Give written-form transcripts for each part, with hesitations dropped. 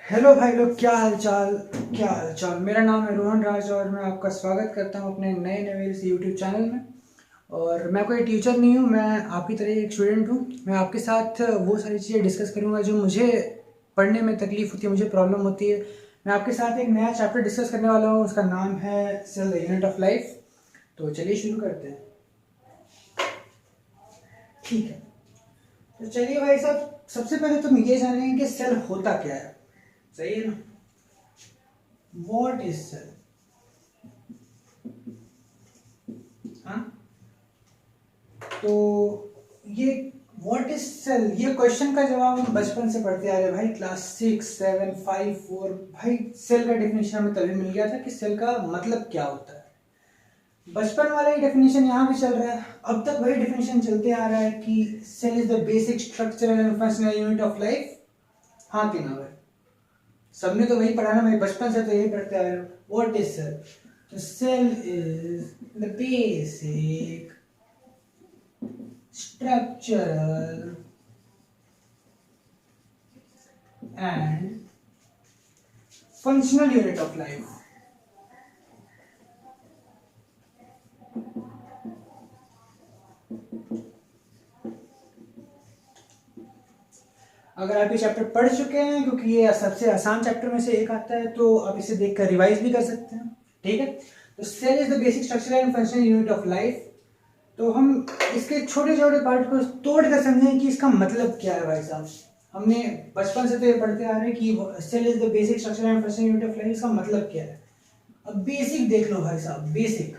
Hello भाई लोग, क्या हाल चाल। मेरा नाम है रोहन राज और मैं आपका स्वागत करता हूं अपने नए नए इस यूट्यूब चैनल में। और मैं कोई टीचर नहीं हूं, मैं आपकी तरह एक स्टूडेंट हूं। मैं आपके साथ वो सारी चीज़ें डिस्कस करूंगा जो मुझे पढ़ने में तकलीफ होती है, मुझे प्रॉब्लम होती है। मैं आपके साथ एक नया चैप्टर डिस्कस करने वाला हूँ, उसका नाम है cell the unit of life. तो चलिए शुरू करते हैं। ठीक है, तो चलिए भाई साहब, सबसे पहले तुम ये जानेंगे कि सेल होता क्या है। सही है ना? What is cell? हाँ, तो ये व्हाट इज सेल, ये क्वेश्चन का जवाब हम बचपन से पढ़ते आ रहे हैं भाई। क्लास 6, 7, 5, 4 भाई सेल का डेफिनेशन हमें तभी मिल गया था कि सेल का मतलब क्या होता है। बचपन वाला ही डेफिनेशन यहाँ भी चल रहा है, अब तक वही डेफिनेशन चलते आ रहा है कि cell is the basic structural and functional unit of life. हाँ कि ना भाई? सबने तो वही पढ़ा ना भाई, बचपन से तो यही पढ़ते आ रहे हो। What is cell? तो cell is the basic structural and functional unit of life. अगर आप ये चैप्टर पढ़ चुके हैं, क्योंकि ये सबसे आसान चैप्टर में से एक आता है, तो आप इसे देखकर रिवाइज भी कर सकते हैं। ठीक है, तो cell is the basic structural and functional unit of life. तो हम इसके छोटे छोटे पार्ट को तोड़ कर समझें कि इसका मतलब क्या है भाई साहब। हमने बचपन से तो ये पढ़ते आ रहे हैं कि cell is the basic structural and functional unit of life, इसका मतलब क्या है। अब बेसिक देख लो भाई साहब। बेसिक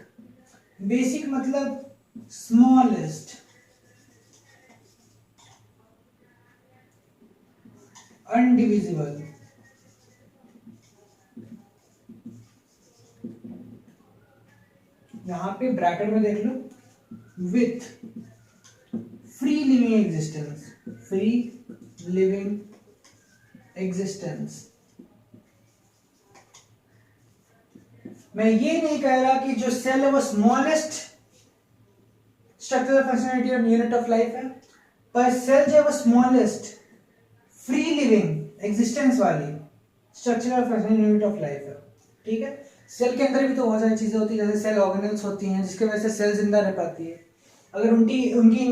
बेसिक मतलब स्मॉलेस्ट, अनडिविजिबल, यहां पे ब्रैकेट में देख लो, with free living existence. Free living existence. मैं ये नहीं कह रहा कि जो सेल है वो smallest structural functionality unit of life है, पर सेल जो है वो स्मॉलेस्ट फ्री लिविंग एग्जिस्टेंस वाली structural functional unit of life है। ठीक है, सेल के अंदर भी तो बहुत सारी चीजें होती है, जैसे सेल ऑर्गेनल्स होती हैं जिसकी वजह से सेल जिंदा रह पाती है। अगर उनकी उनकी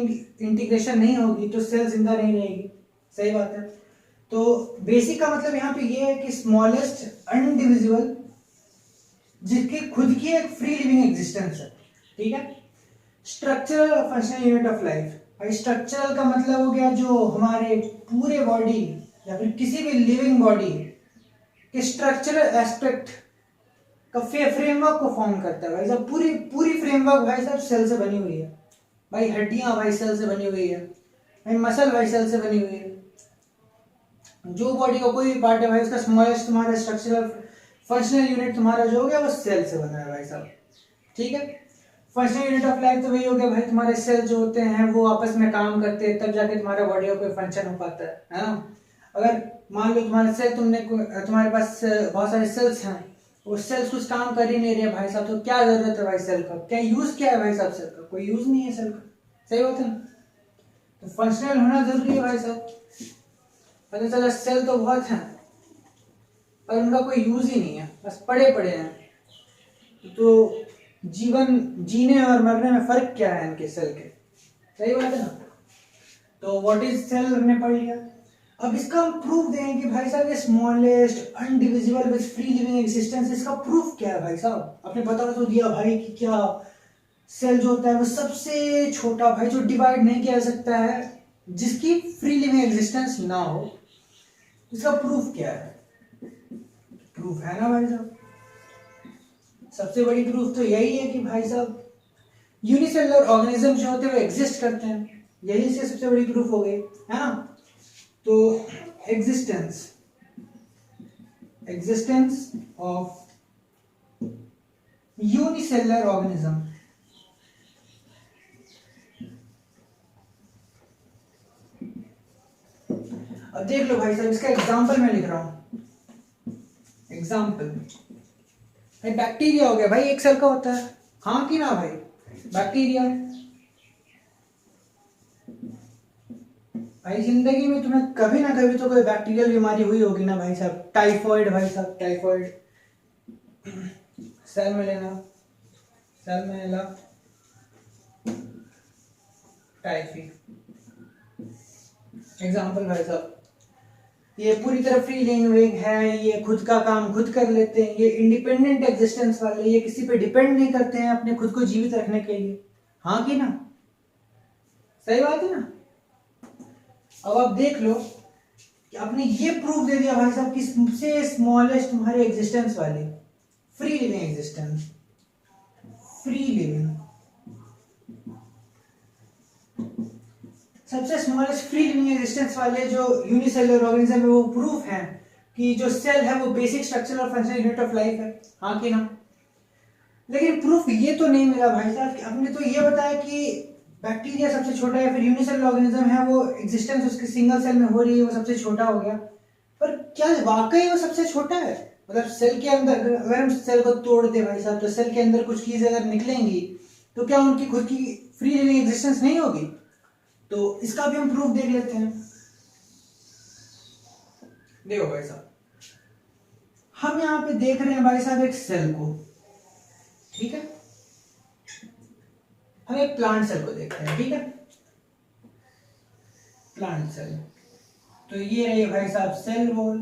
इंटीग्रेशन नहीं होगी तो सेल जिंदा नहीं रहेगी। सही बात है। तो बेसिक का मतलब यहाँ पे ये है कि स्मॉलेस्ट अनडिविजिबल, जिसकी खुद की एक फ्री लिविंग एग्जिस्टेंस है। ठीक है, स्ट्रक्चरल और फंक्शनल यूनिट ऑफ लाइफ। भाई स्ट्रक्चरल का मतलब हो गया जो हमारे पूरे बॉडी या फिर किसी भी लिविंग बॉडी के स्ट्रक्चरल एस्पेक्ट का फ्रेमवर्क को फॉर्म करता है। भाई साहब पूरी पूरी फ्रेमवर्क भाई साहब सेल से बनी हुई है। भाई हड्डियां भाई सेल से बनी हुई है, भाई मसल भाई सेल से बनी हुई है। जो बॉडी का कोई भी पार्ट है भाई, उसका स्मॉलेस्ट तुम्हारा स्ट्रक्चरल फंक्शनल यूनिट तुम्हारा जो हो गया वो सेल से बना है भाई साहब। ठीक है, फंक्शनल यूनिट ऑफ लाइफ तो वही हो गया भाई, तुम्हारे सेल जो होते हैं वो आपस में काम करते हैं, तब जाके तुम्हारे बॉडी का कोई फंक्शन हो पाता है ना। अगर मान लो तुम्हारे सेल तुम्हारे पास बहुत सारे सेल्स हैं, वो सेल्स कुछ काम कर ही नहीं रहे भाई साहब, तो क्या जरूरत है भाई सेल का? क्या यूज क्या है भाई साहब सेल का? कोई यूज नहीं है सेल का। सही बात है ना? तो फंक्शनल होना जरूरी है भाई साहब। पता चला सेल तो बहुत हैं पर उनका कोई यूज ही नहीं है, बस पड़े पड़े हैं। तो जीवन जीने और मरने में फर्क क्या है इनके सेल के? सही बात है ना? तो व्हाट इज सेल हमने पढ़ लिया। अब इसका हम प्रूफ देंगे कि भाई साहब ये smallest indivisible with free living existence, इसका प्रूफ क्या है भाई साहब? आपने बता तो दिया भाई कि क्या सेल जो होता है वो सबसे छोटा भाई, जो डिवाइड नहीं किया जा सकता है, जिसकी फ्री लिविंग एग्जिस्टेंस ना हो। इसका प्रूफ क्या है? प्रूफ है ना भाई साहब, सबसे बड़ी प्रूफ तो यही है कि भाई साहब यूनिसेलुलर ऑर्गेनिज्म जो होते हैं वो एग्जिस्ट करते हैं, यही से सबसे बड़ी प्रूफ हो गई है ना। तो existence existence of unicellular organism. अब देख लो भाई साहब, इसका एग्जांपल मैं लिख रहा हूं। एग्जांपल भाई बैक्टीरिया हो गया भाई, एक सेल का होता है। हाँ कि ना भाई? बैक्टीरिया भाई जिंदगी में तुम्हें कभी ना कभी तो कोई बैक्टीरियल बीमारी हुई होगी ना भाई साहब। टाइफॉइड भाई साहब, typhoid, Salmonella, Salmonella typhi example भाई साहब। ये पूरी तरह फ्री लिविंग है, ये खुद का काम खुद कर लेते हैं, ये इंडिपेंडेंट एग्जिस्टेंस वाले, ये किसी पे डिपेंड नहीं करते हैं अपने खुद को जीवित रखने के लिए। हाँ कि ना? सही बात है ना? अब आप देख लो कि आपने ये प्रूफ दे दिया भाई साहब कि सबसे स्मॉलेस्ट तुम्हारे एग्जिस्टेंस वाले free living existence, free living सबसे स्मॉलेस्ट फ्री लिविंग एग्जिस्टेंस वाले जो यूनिसेलुलर ऑर्गेनिज्म है वो प्रूफ है कि जो सेल है वो बेसिक स्ट्रक्चर और फंक्शनल यूनिट ऑफ लाइफ है। हाँ कि ना? लेकिन प्रूफ ये तो नहीं मिला भाई साहब कि आपने तो ये बताया कि बैक्टीरिया सबसे छोटा है, फिर यूनिसेलुलर ऑर्गेनिज्म है वो एग्जिस्टेंस उसके सिंगल सेल में हो रही है, वो सबसे छोटा हो गया। पर क्या वाकई वो सबसे छोटा है? मतलब सेल के अंदर अगर हम सेल को तोड़ दे भाई साहब तो सेल के अंदर कुछ चीजें अगर निकलेंगी तो क्या उनकी खुद की फ्री लिविंग एग्जिस्टेंस नहीं होगी? तो इसका भी हम प्रूफ देख लेते हैं। देखो भाई साहब, हम यहां पे देख रहे हैं भाई साहब एक सेल को, ठीक है? हम एक प्लांट सेल को देख रहे हैं, ठीक है? प्लांट सेल, तो ये रही भाई साहब सेल वॉल।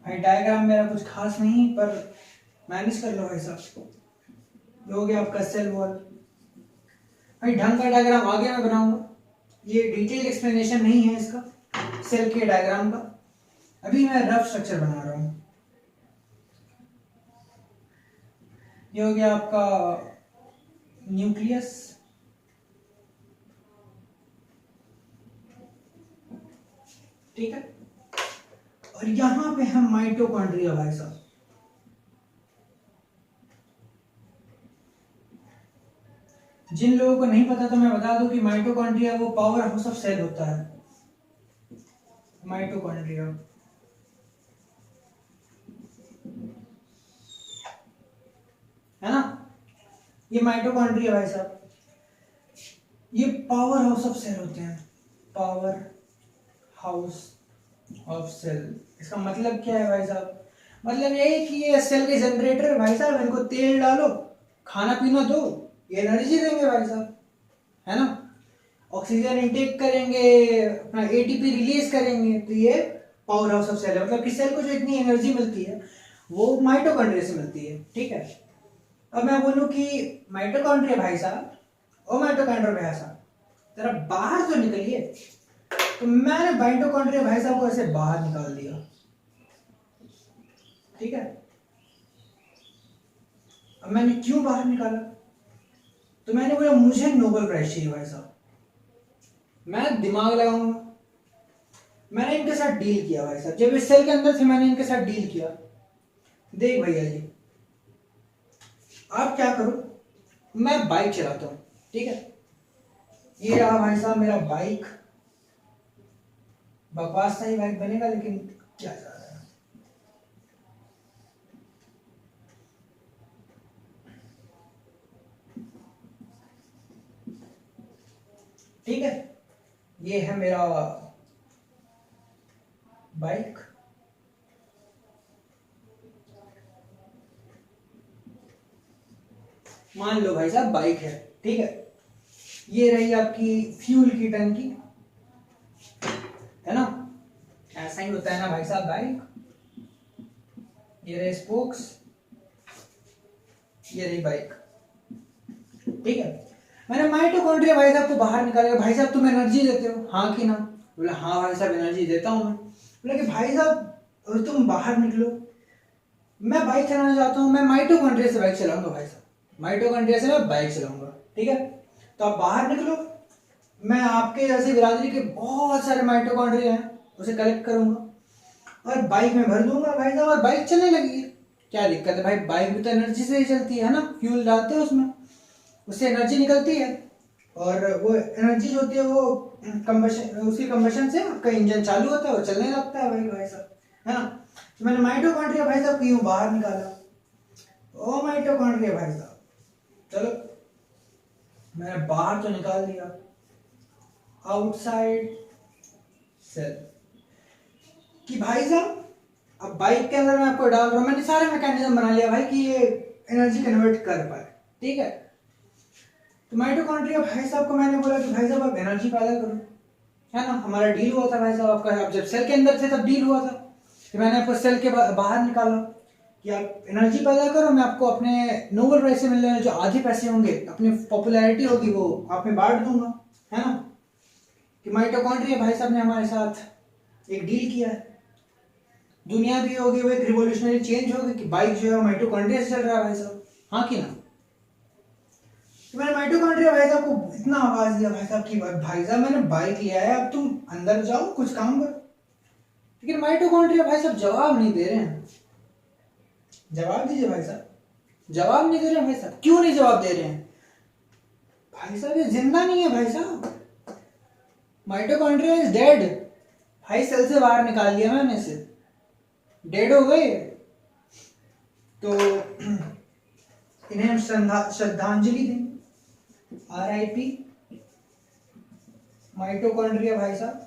भाई डायग्राम मेरा कुछ खास नहीं पर मैनेज कर लो भाई साहब। ये हो गया आपका सेल वॉल। भाई ढंग का डायग्राम आगे मैं बनाऊंगा, ये डिटेल एक्सप्लेनेशन नहीं है इसका सेल के डायग्राम का, अभी मैं रफ स्ट्रक्चर बना रहा हूं। ये हो गया आपका न्यूक्लियस, ठीक है? और यहां पे हम माइटोकॉन्ड्रिया भाई साहब, जिन लोगों को नहीं पता तो मैं बता दूं कि माइटोकॉन्ड्रिया वो पावर हाउस ऑफ सेल होता है। माइटोकॉन्ड्रिया है ना, ये माइटोकॉन्ड्रिया भाई साहब ये पावर हाउस ऑफ सेल होते हैं। पावर हाउस ऑफ सेल, इसका मतलब क्या है भाई साहब? मतलब यही कि ये सेल के जनरेटर भाई साहब, इनको तेल डालो, खाना पीना दो, ये एनर्जी देंगे भाई साहब, है ना? ऑक्सीजन इनटेक करेंगे, अपना एटीपी रिलीज करेंगे, तो ये पावर हाउस ऑफ सेल है। मतलब कि सेल को जो इतनी एनर्जी मिलती है वो माइटोकॉन्ड्रिया से मिलती है, ठीक है? अब मैं बोलूं कि माइटोकॉन्ड्रिया भाई साहब और माइटोकॉन्ड्रिया भाई साहब जरा बाहर तो निकलिए, तो मैंने माइटोकॉन्ड्रिया भाई साहब को ऐसे बाहर निकाल दिया, ठीक है? अब मैंने क्यों बाहर निकाला? तो मैंने बोला मुझे नोबेल प्राइज चाहिए भाई साहब, मैं दिमाग लगाऊंगा। मैंने इनके साथ डील किया भाई साहब, जब इस सेल के अंदर थे मैंने इनके साथ डील किया। देख भैया जी, आप क्या करो, मैं बाइक चलाता हूं, ठीक है? ये रहा भाई साहब मेरा बाइक, बकवास सा ही बाइक बनेगा लेकिन क्या जा रहा है। ठीक है, ये है मेरा बाइक। मान लो भाई साहब बाइक है, ठीक है? ये रही आपकी फ्यूल की टंकी, है ना? ऐसा ही होता है ना भाई साहब बाइक। ये रहे स्पोक्स, ये रही बाइक, ठीक है? मैंने माइटोकॉन्ड्रिया भाई साहब को बाहर निकालेगा। भाई साहब तुम एनर्जी देते हो, हाँ कि ना? बोला हाँ भाई साहब एनर्जी देता हूं मैं। बोला कि भाई साहब अगर तुम बाहर निकलो, मैं बाइक चलाना चाहता हूं, मैं माइटोकॉन्ड्रिया से बाइक चलाऊंगा भाई साहब, माइटोकॉन्ड्रिया से मैं बाइक चलाऊंगा, ठीक है? तो आप बाहर निकलो, मैं आपके जैसे बिरादरी के बहुत सारे माइटोकॉन्ड्रिया हैं उसे कलेक्ट करूंगा और बाइक में भर दूंगा भाई साहब, और बाइक चलने लगी। क्या दिक्कत है भाई? बाइक भी तो एनर्जी से ही चलती है ना, फ्यूल डालते हैं उसमें, उससे एनर्जी निकलती है और वो एनर्जी जो होती है वो कंबशन, उसकी कंबशन से आपका इंजन चालू होता है, वो चलने लगता है भाई साहब, है ना? तो मैंने माइटोकॉन्ड्रिया भाई साहब क्यों बाहर निकाला? ओ माइटोकॉन्ड्रिया भाई साहब चलो मैंने बाहर तो निकाल दिया, आउटसाइड सेल, कि भाई साहब अब बाइक के अंदर मैं आपको डाल रहा हूँ, मैंने सारे मैकेनिज्म बना लिया भाई कि ये एनर्जी कन्वर्ट कर पाए, ठीक है। तो माइटोकॉन्ड्रिया भाई साहब को मैंने बोला कि भाई साहब आप एनर्जी पैदा करो, है ना। हमारा डील हुआ था भाई साहब आपका, आप जब सेल के अंदर थे तब डील हुआ था कि मैंने आपको सेल के बाहर निकाला कि आप एनर्जी पैदा करो, मैं आपको अपने नोबेल प्राइज से मिलने वाले जो आधे पैसे होंगे, अपनी पॉपुलैरिटी होगी वो आप में बांट दूंगा, है ना। कि माइटोकॉन्ड्रिया भाई साहब ने हमारे साथ एक डील किया है, दुनिया भी होगी, वो एक रिवोल्यूशनरी चेंज होगी कि बाइक जो है माइटोकॉन्ड्रिया से चल रहा है भाई साहब, हाँ कि ना। तो मैंने माइटोकॉन्ड्रिया भाई साहब को इतना आवाज दिया भाई साहब कि भाई साहब मैंने बाइक लिया है, अब तुम अंदर जाओ कुछ काम करो। लेकिन माइटोकॉन्ड्रिया भाई साहब जवाब नहीं दे रहे हैं। जवाब दीजिए भाई साहब, जवाब नहीं दे रहे भाई साहब, क्यों नहीं जवाब दे रहे हैं भाई साहब? ये जिंदा नहीं है भाई साहब, माइटोकॉन्ड्रिया इज डेड। भाई सेल से बाहर निकाल दिया मैंने इसे, डेड हो गए। तो इन्हें हम श्रद्धांजलि देंगे, RIP माइटोकॉन्ड्रिया भाई साहब।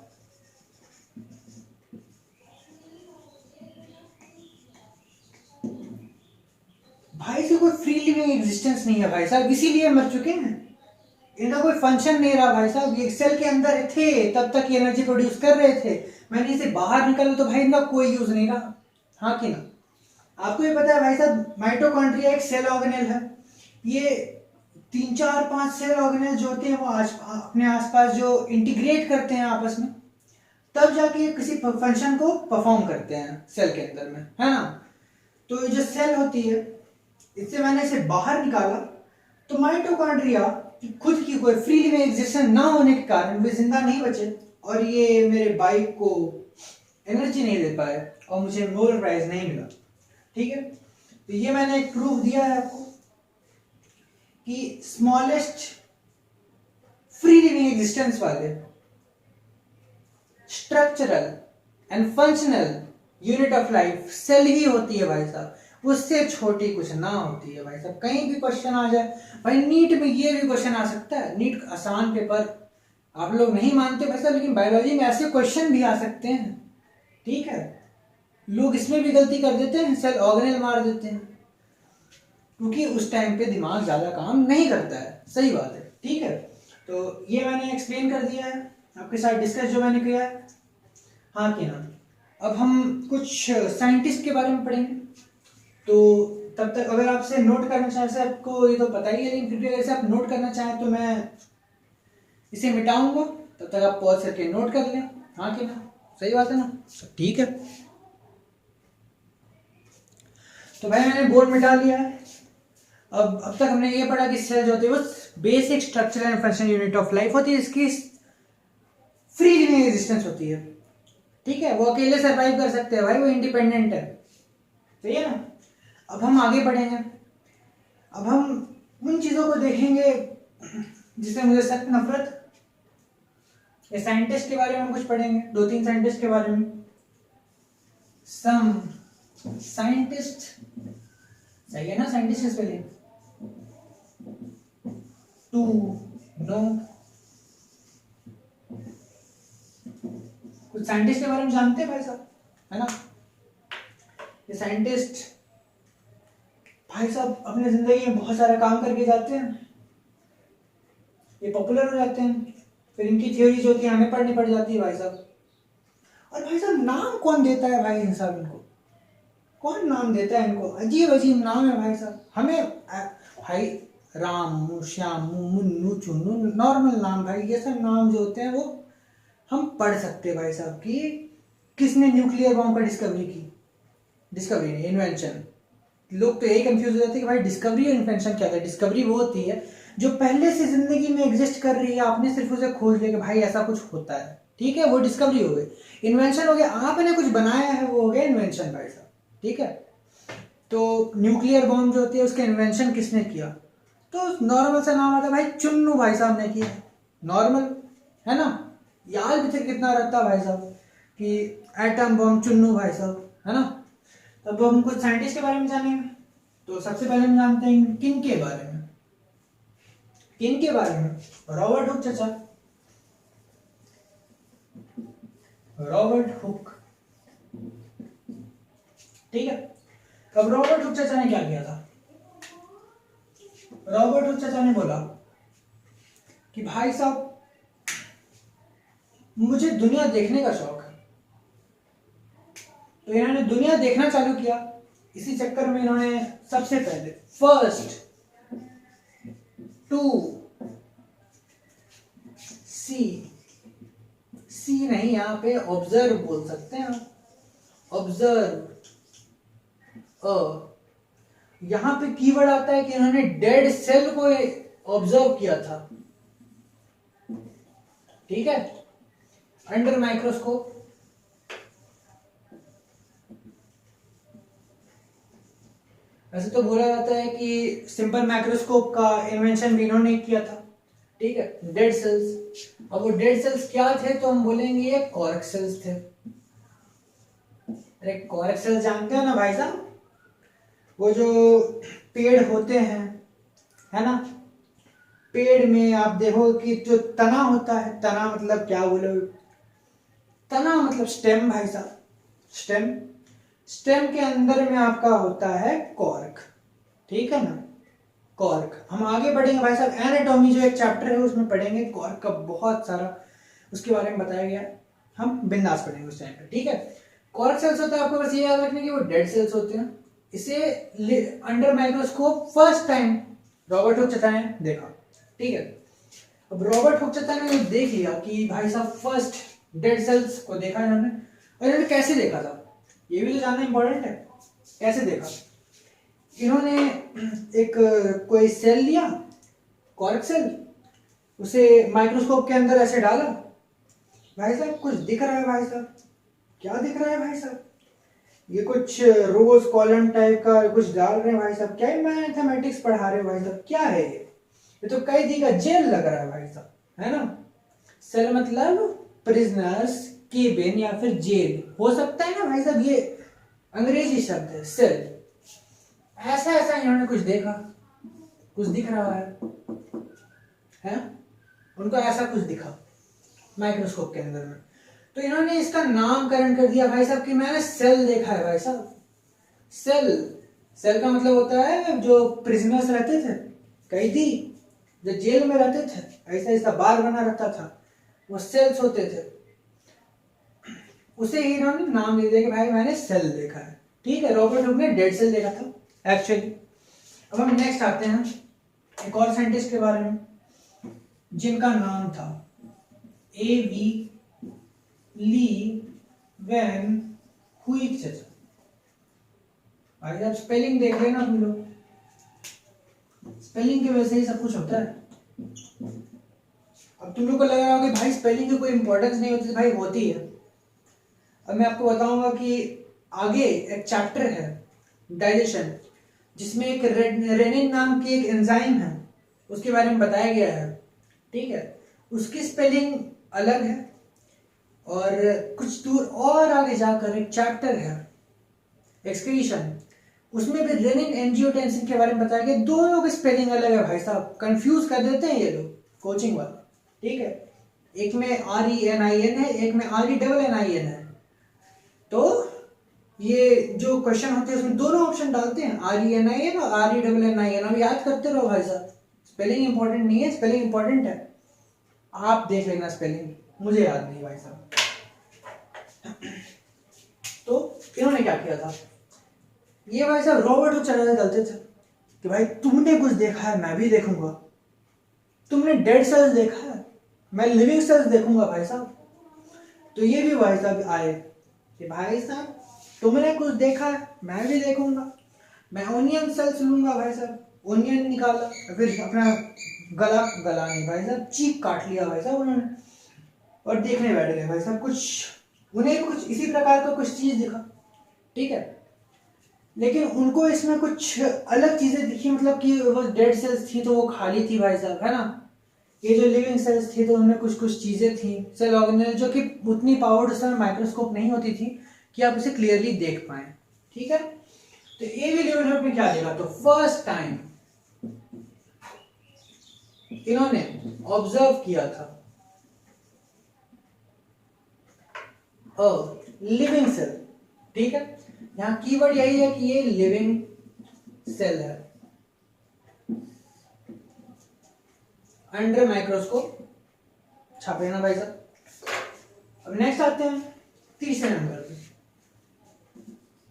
भाई से कोई फ्री लिविंग एग्जिस्टेंस नहीं है भाई साहब, इसीलिए मर चुके हैं। इनका कोई फंक्शन नहीं रहा भाई साहब, ये सेल के अंदर थे तब तक ये एनर्जी प्रोड्यूस कर रहे थे, मैंने इसे बाहर निकाला तो भाई इनका कोई यूज नहीं रहा, हाँ कि ना। आपको ये पता है भाई साहब माइटोकॉन्ड्रिया एक सेल ऑर्गेनेल है, ये 3 4 5 सेल ऑर्गेनेल जो होते हैं वो अपने आसपास जो इंटीग्रेट करते हैं आपस में, तब जाके किसी फंक्शन को परफॉर्म करते हैं सेल के अंदर में, है ना। तो ये जो सेल होती है, इससे मैंने इसे बाहर निकाला, तो माइटोकॉन्ड्रिया खुद की कोई फ्री लिविंग एग्जिस्टेंस ना होने के कारण वे जिंदा नहीं बचे और ये मेरे बाइक को एनर्जी नहीं दे पाए और मुझे नोबेल प्राइज नहीं मिला, ठीक है। तो ये मैंने एक प्रूफ दिया है आपको कि स्मॉलेस्ट फ्री लिविंग एग्जिस्टेंस वाले structural and functional unit of life cell ही होती है भाई साहब, उससे छोटी कुछ ना होती है भाई साहब। कहीं भी क्वेश्चन आ जाए भाई, नीट में ये भी क्वेश्चन आ सकता है, नीट आसान पेपर, आप लोग नहीं मानते भाई साहब, लेकिन बायोलॉजी में ऐसे क्वेश्चन भी आ सकते हैं, ठीक है। लोग इसमें भी गलती कर देते हैं, सेल ऑर्गेनेल मार देते हैं, क्योंकि उस टाइम पे दिमाग ज्यादा काम नहीं करता है, सही बात है, ठीक है। तो ये मैंने एक्सप्लेन कर दिया है आपके साथ, डिस्कस जो मैंने किया है, हाँ कि ना। अब हम कुछ साइंटिस्ट के बारे में पढ़ेंगे, तो तब तक अगर आपसे नोट करना चाहें, से आपको ये तो पता ही है, लेकिन फिर भी अगर आप नोट करना चाहें तो मैं इसे मिटाऊंगा, तब तक आप पॉज करके नोट कर लें, हाँ कि ना, सही बात है ना, ठीक है। तो भाई मैंने बोर्ड मिटा लिया है। अब तक हमने ये पढ़ा कि सेल जो होती है वो basic structure and function unit of life होती है, इसकी फ्री लिविंग एग्जिस्टेंस होती है, ठीक है। वो अकेले सरवाइव कर सकते हैं भाई, वो इंडिपेंडेंट है, सही है ना। अब हम आगे बढ़ेंगे, अब हम उन चीजों को देखेंगे जिससे मुझे सख्त नफरत, ये साइंटिस्ट के बारे में हम कुछ पढ़ेंगे, 2 3 साइंटिस्ट के बारे में। सम साइंटिस्ट, सही है ना, साइंटिस्ट स्पेलिंग, टू नो, कुछ साइंटिस्ट के बारे में जानते हैं भाई साहब, है ना। ये साइंटिस्ट भाई साहब अपने जिंदगी में बहुत सारा काम करके जाते हैं, ये पॉपुलर हो जाते हैं, फिर इनकी थ्योरी जो होती है हमें पढ़नी पड़ जाती है भाई साहब। और भाई साहब नाम कौन देता है भाई, इन सब इनको कौन नाम देता है, इनको अजीब अजीब नाम है भाई साहब। हमें भाई रामू श्यामू मुन्नू चुन्नू नॉर्मल नाम भाई, ये सब नाम जो होते हैं वो हम पढ़ सकते हैं भाई साहब कि किसने न्यूक्लियर बॉम्ब का डिस्कवरी की, डिस्कवरी नहीं इन्वेंशन। लोग तो यही कंफ्यूज हो जाते हैं कि भाई डिस्कवरी और इन्वेंशन क्या होता है। डिस्कवरी वो होती है जो पहले से जिंदगी में एग्जिस्ट कर रही है, आपने सिर्फ उसे खोज लिया कि भाई ऐसा कुछ होता है, ठीक है, वो डिस्कवरी हो गई। इन्वेंशन हो गया आपने कुछ बनाया है, वो हो गया इन्वेंशन भाई साहब, ठीक है। तो न्यूक्लियर बॉम्ब जो होती है उसका इन्वेंशन किसने किया, तो नॉर्मल सा नाम आता है भाई, चुन्नू भाई साहब ने किया, नॉर्मल है ना। याद भी थे कितना रहता भाई साहब कि एटम बॉम्ब चुन्नू भाई साहब, है ना। अब हम कुछ साइंटिस्ट के बारे में जानेंगे, तो सबसे पहले हम जानते हैं किन के बारे में, किनके बारे में? रॉबर्ट हुक चाचा, रॉबर्ट हुक। ठीक है, अब रॉबर्ट हुक चाचा ने क्या किया था? रॉबर्ट हुक चाचा ने बोला कि भाई साहब मुझे दुनिया देखने का शौक है, तो इन्होंने दुनिया देखना चालू किया। इसी चक्कर में इन्होंने सबसे पहले फर्स्ट टू सी नहीं, यहां पे ऑब्जर्व बोल सकते हैं आप, ऑब्जर्व यहां पे कीवर्ड आता है कि इन्होंने डेड सेल को ऑब्जर्व किया था। ठीक है, अंडर माइक्रोस्कोप। वैसे तो बोला जाता है कि सिंपल माइक्रोस्कोप का इन्वेंशन भी इन्होंने किया था। ठीक है, डेड सेल्स। अब वो डेड सेल्स क्या थे, तो हम बोलेंगे ये कॉर्क सेल्स थे। अरे कॉर्क सेल्स जानते हो ना भाई साहब, वो जो पेड़ होते हैं, है ना, पेड़ में आप देखो कि जो तना होता है, तना मतलब क्या बोलो, तना मतलब स्टेम भाई साहब, स्टेम। स्टेम के अंदर में आपका होता है कॉर्क। ठीक है ना, कॉर्क। हम आगे बढ़ेंगे भाई साहब, एनाटॉमी जो एक चैप्टर है उसमें पढ़ेंगे कॉर्क का बहुत सारा, उसके बारे में बताया गया है, हम बिंदास पढ़ेंगे उस टाइम पे। ठीक है, कॉर्क सेल्स होता है, आपको बस ये याद रखना कि वो डेड सेल्स होते हैं। इसे under microscope first time Robert Hooke चाचा ने देखा। ठीक है, अब रॉबर्ट हुक चाचा ने देख लिया कि भाई साहब फर्स्ट डेड सेल्स को देखा इन्होंने, और इन्होंने कैसे देखा था ये भी तो जानना इंपॉर्टेंट है। कैसे देखा? इन्होंने एक कोई सेल लिया, कॉर्क सेल, उसे माइक्रोस्कोप के अंदर ऐसे डाला। भाई साहब कुछ दिख रहा है भाई साहब, क्या दिख रहा है भाई साहब? ये कुछ रोज कॉलम टाइप का कुछ डाल रहे हैं भाई साहब, क्या मैथमेटिक्स पढ़ा रहे हो भाई साहब, क्या है ये तो कैदी का जेल लग रहा है भाई साहब, है ना। सेल मतलब प्रिजनर्स केबिन या फिर जेल हो सकता है ना भाई साहब, ये अंग्रेजी शब्द है सेल। ऐसा ऐसा इन्होंने कुछ देखा, कुछ दिख रहा है? उनको ऐसा कुछ दिखा माइक्रोस्कोप के अंदर में, तो इन्होंने इसका नामकरण कर दिया भाई साहब कि मैंने सेल देखा है भाई साहब। सेल, सेल का मतलब होता है जो प्रिजनर्स रहते थे, कैदी जो जेल में रहते थे, ऐसा ऐसा बार बना रहता था, वो सेल्स होते थे। उसे ही इन्होंने नाम दे दिया कि भाई मैंने सेल देखा है। ठीक है, रॉबर्ट हुक ने डेड सेल देखा था एक्चुअली। अब हम नेक्स्ट आते हैं एक और साइंटिस्ट के बारे में जिनका नाम था A.V. ली वैन हुइक चाचा। भाई साहब स्पेलिंग देख लेना तुम लोग, स्पेलिंग की वजह से ही सब कुछ होता है। अब तुम लोग को लग रहा होगा कि भाई स्पेलिंग की कोई इंपॉर्टेंस नहीं होती, भाई होती है। अब मैं आपको बताऊंगा कि आगे एक चैप्टर है डाइजेशन, जिसमें एक रेनिन नाम की एक एंजाइम है, उसके बारे में बताया गया है। ठीक है, उसकी स्पेलिंग अलग है, और कुछ दूर और आगे जाकर एक चैप्टर है एक्सक्रीशन, उसमें भी रेनिन एंजियोटेंसिन के बारे में बताया गया। दोनों की स्पेलिंग अलग है भाई साहब, कंफ्यूज कर देते हैं ये लोग कोचिंग वाले। ठीक है, एक में RENIN है, एक में RENNIN है। तो ये जो क्वेश्चन होते हैं उसमें दोनों ऑप्शन डालते हैं, RENIN और RENNIN। अब याद करते रहो भाई साहब, स्पेलिंग इंपॉर्टेंट नहीं है, स्पेलिंग इंपॉर्टेंट है। आप देख लेना स्पेलिंग, मुझे याद नहीं भाई साहब। तो इन्होंने क्या किया था, ये भाई साहब रॉबर्ट हुक चाचा चलते थे कि भाई तुमने कुछ देखा है मैं भी देखूंगा, तुमने डेड सेल्स देखा है मैं लिविंग सेल्स देखूंगा भाई साहब। तो ये भी भाई साहब आए कि भाई साहब तुमने कुछ देखा है मैं भी देखूंगा, मैं ओनियन सेल्स लूंगा भाई साहब। ओनियन निकाला, फिर अपना गला नहीं भाई साहब, चीक काट लिया भाई साहब उन्होंने, और देखने बैठ गए भाई साहब। उन्हें कुछ इसी प्रकार का कुछ चीज दिखा। ठीक है, लेकिन उनको इसमें कुछ अलग चीजें दिखी, मतलब कि वो डेड सेल्स थी तो वो खाली थी भाई साहब, है ना। ये जो लिविंग सेल्स थी तो उनमें कुछ कुछ चीजें थी, सेल ऑर्गेनेल, जो कि उतनी पावर्ड उस समय माइक्रोस्कोप नहीं होती थी कि आप उसे क्लियरली देख पाए। ठीक है, तो A.V. ली वैन हुक ने क्या देखा, तो फर्स्ट टाइम इन्होंने ऑब्जर्व किया था अ लिविंग सेल। ठीक है, यहां कीवर्ड यही है कि ये लिविंग सेल है अंडर माइक्रोस्कोप। छापे ना भाई साहब। अब नेक्स्ट आते हैं तीसरे नंबर पे।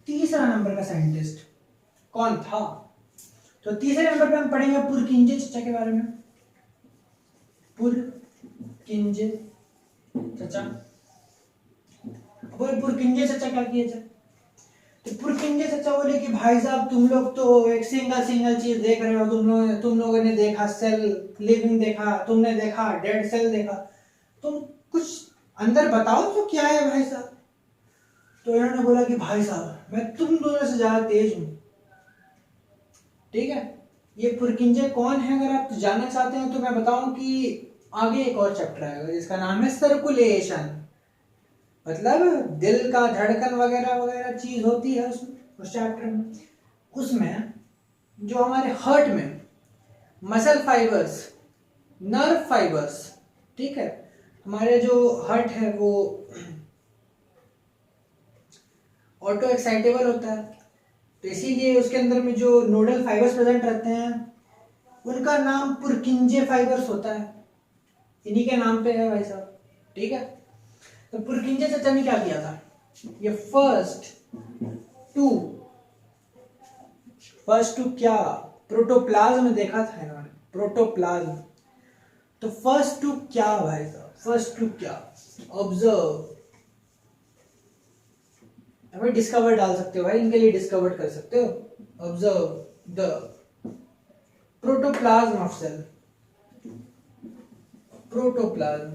तीसरा नंबर का साइंटिस्ट कौन था? तो तीसरे नंबर पे हम पढ़ेंगे पुरकिंजे चचा के बारे में। पुरकिंजे चचा। बोले पुरकिंजे चचा क्या किए थे? तो पुरकिंजे चचा बोले कि भाई साहब तुम लोग तो एक सिंगल चीज देख रहे हो। तुम लोगों ने देखा सेल लिविंग देखा, तुमने देखा डेड सेल देखा, तुम कुछ अंदर बताओ तो क्या है भाई साहब। तो इन्होंने बोला कि भाई साहब मैं तुम दोनों से ज्यादा तेज हूं। ठीक है, ये पुरकिंजे कौन है अगर आप जानना चाहते हैं तो मैं बताऊं कि आगे एक और चैप्टर आएगा जिसका नाम है सर्कुलेशन। मतलब दिल का धड़कन वगैरह वगैरह चीज होती है उस चैप्टर में। उसमें जो हमारे हार्ट में मसल फाइबर्स, नर्व फाइबर्स, ठीक है, हमारे जो हार्ट है वो ऑटो एक्साइटेबल होता है, तो इसीलिए उसके अंदर में जो नोडल फाइबर्स प्रेजेंट रहते हैं उनका नाम पुरकिंजे फाइबर्स होता है। इन्हीं के नाम पे है भाई साहब। ठीक है, तो पुरकिंजे चचा ने क्या किया था? ये फर्स्ट टू क्या प्रोटोप्लाज्म देखा था इन्होंने, प्रोटोप्लाज्म। तो फर्स्ट टू क्या भाई साहब? फर्स्ट टू क्या ऑब्जर्व, हमें डिस्कवर डाल सकते हो भाई, इनके लिए डिस्कवर कर सकते हो। Observe the protoplasm of cell. Protoplasm.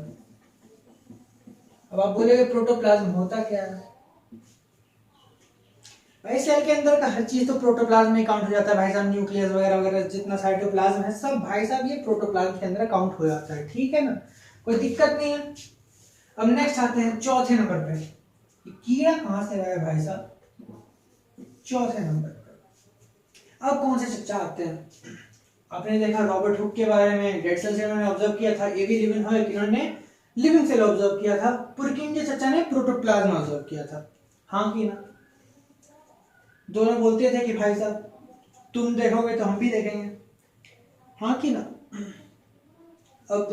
अब आप बोलेगे प्रोटोप्लाज्म होता क्या है? भाई सेल के अंदर का हर चीज तो प्रोटोप्लाज्म में काउंट हो जाता है भाई साहब। न्यूक्लियस वगैरह वगैरह जितना साइटोप्लाज्म है सब भाई साहब ये प्रोटोप्लाज्म के अंदर काउंट हो जाता है। ठीक है ना, कोई दिक्कत नहीं है। अब नेक्स्ट आते हैं चौथे नंबर पे। कीड़ा कहां से आया भाई साहब? चौथे नंबर पर अब कौन से चर्चा आते हैं? आपने देखा रॉबर्ट हुक के बारे में, डेड सेल से उन्होंने ऑब्जर्व किया था। एवी लिविंगहॉल इन्होंने लिविंग सेल ऑब्जर्व किया था। पुरकिंजे चचा ने प्रोटोप्लाज्म ऑब्जर्व किया था। हाँ कि ना? दोनों बोलते थे कि भाई साहब तुम देखोगे तो हम भी देखेंगे। हाँ कि ना? अब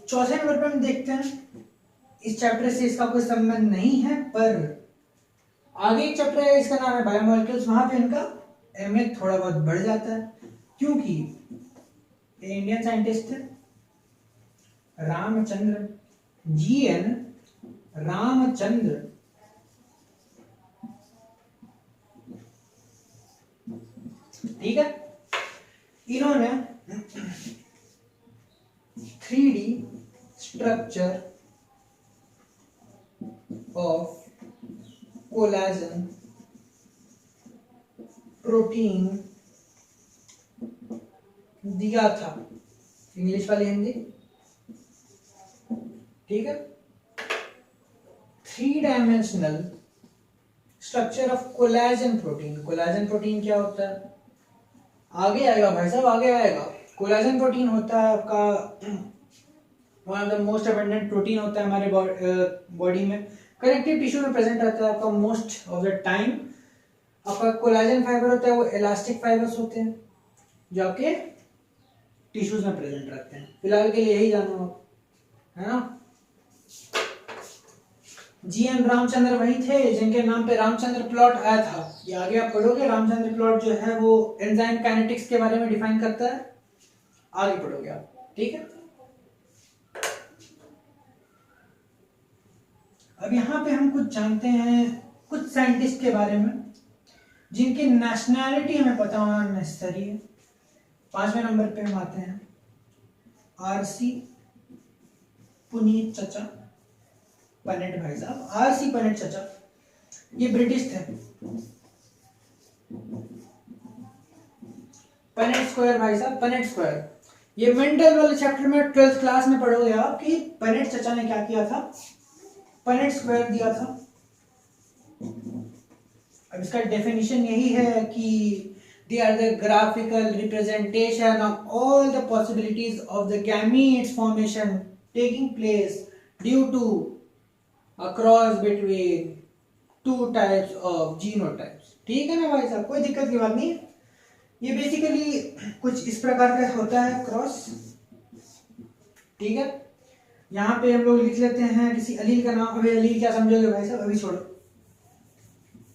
चौथे नंबर पर हम देखते हैं, इस चैप्टर से इसका कोई संबंध नहीं है पर आगे एक चैप्टर है इसका नाम है बायोमोलिक्यूल्स, वहां पे इनका अहमियत थोड़ा बहुत बढ़ जाता है क्योंकि ये इंडियन साइंटिस्ट थे रामचंद्र GN रामचंद्र। ठीक है, इन्होंने 3D structure of collagen protein दिया था। इंग्लिश वाली हिंदी, ठीक है। 3 dimensional structure of collagen protein. Collagen protein क्या होता है? आगे आएगा भाई साहब, आगे आएगा। कोलाजन प्रोटीन होता है आपका one of the most abundant protein होता है हमारे बॉडी में। कनेक्टिव टिश्यू में प्रेजेंट रहता है आपका मोस्ट ऑफ द टाइम। आपका कोलाजन फाइबर होता है वो इलास्टिक फाइबर्स होते हैं जो आपके टिश्यूज में प्रेजेंट रहते हैं। फिलहाल के लिए यही जानो आप, है ना। GN रामचंद्र वही थे जिनके नाम पे रामचंद्र प्लॉट आया था। ये आगे आप पढ़ोगे, रामचंद्र प्लॉट जो है वो एंजाइम काइनेटिक्स के बारे में डिफाइन करता है, आगे पढ़ोगे आप। ठीक है, अब यहाँ पे हम कुछ जानते हैं कुछ साइंटिस्ट के बारे में जिनकी नेशनैलिटी हमें पता होना नेसेसरी है। 5वें नंबर पे हम आते हैं RC पुनीत चचा पनेट भाई साहब। RC पनेट चचा ये ब्रिटिश थे। पनेट स्क्वायर भाई साहब, पनेट स्क्वायर ये मेंडल वाले चैप्टर में 12th क्लास में पढ़ोगे आप कि पनेट चचा ने क्या किया था, पनेट स्क्वायर दिया था। अब इसका डेफिनेशन यही है कि They are the graphical representation of all the possibilities of the gametes formation taking place due to a cross between two types of genotypes. ठीक है ना भाई साहब, कोई दिक्कत की बात नहीं है। ये बेसिकली कुछ इस प्रकार का होता है क्रॉस। ठीक है, यहाँ पे हम लोग लिख लेते हैं किसी अलील का नाम। अभी अलील क्या समझोगे भाई साहब, अभी छोड़ो।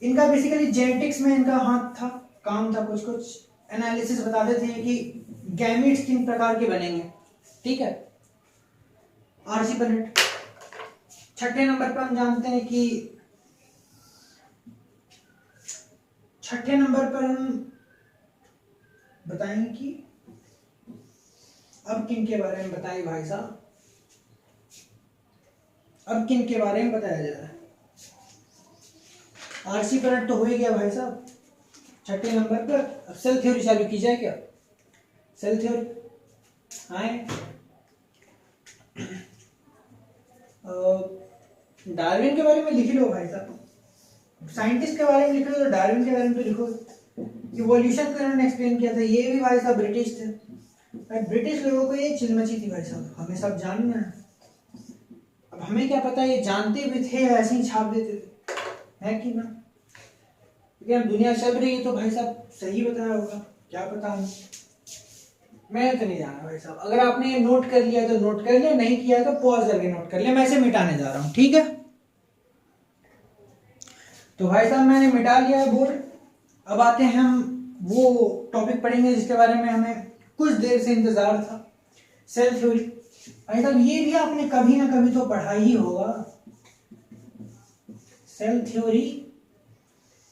इनका बेसिकली जेनेटिक्स में इनका हाथ था, काम था, कुछ कुछ एनालिसिस बताते थे कि गैमीट्स किन प्रकार के बनेंगे। ठीक है, आरसी पनेट। छठे नंबर पर हम जानते हैं कि छठे नंबर पर हम बताएंगे कि अब किन के बारे में बताएं भाई साहब, अब किन के बारे में बताया जा रहा है। आरसी पनेट तो हो ही गया भाई साहब छठे नंबर पर। अब सेल थ्योरी चालू की जाए क्या? सेल थ्योरी आए, डार्विन के बारे में लिख लो भाई साहब। साइंटिस्ट के बारे में लिख लो तो डार्विन के बारे में तो लिखो। इवोल्यूशन को इन्होंने एक्सप्लेन किया था, ये भी भाई साहब ब्रिटिश थे। ब्रिटिश लोगों को ये चिलमची थी भाई साहब, हमें सब जानना है। अब हमें क्या पता ये जानते भी थे या ऐसे ही छाप देते थे, है कि ना? क्योंकि अब दुनिया चल रही है तो भाई साहब सही बताया होगा, क्या पता हमें। मैंने तो नहीं जाना भाई साहब। अगर आपने नोट कर लिया तो नोट कर लिया, नहीं किया तो पॉज करके नोट कर लिया। मैं इसे मिटाने जा रहा हूँ, ठीक है? तो भाई साहब मैंने मिटा लिया है बोर्ड। अब आते हैं हम वो टॉपिक पढ़ेंगे जिसके बारे में हमें कुछ देर से इंतजार था, सेल थ्योरी। भाई साहब ये भी आपने कभी ना कभी तो पढ़ा ही होगा, सेल थ्योरी।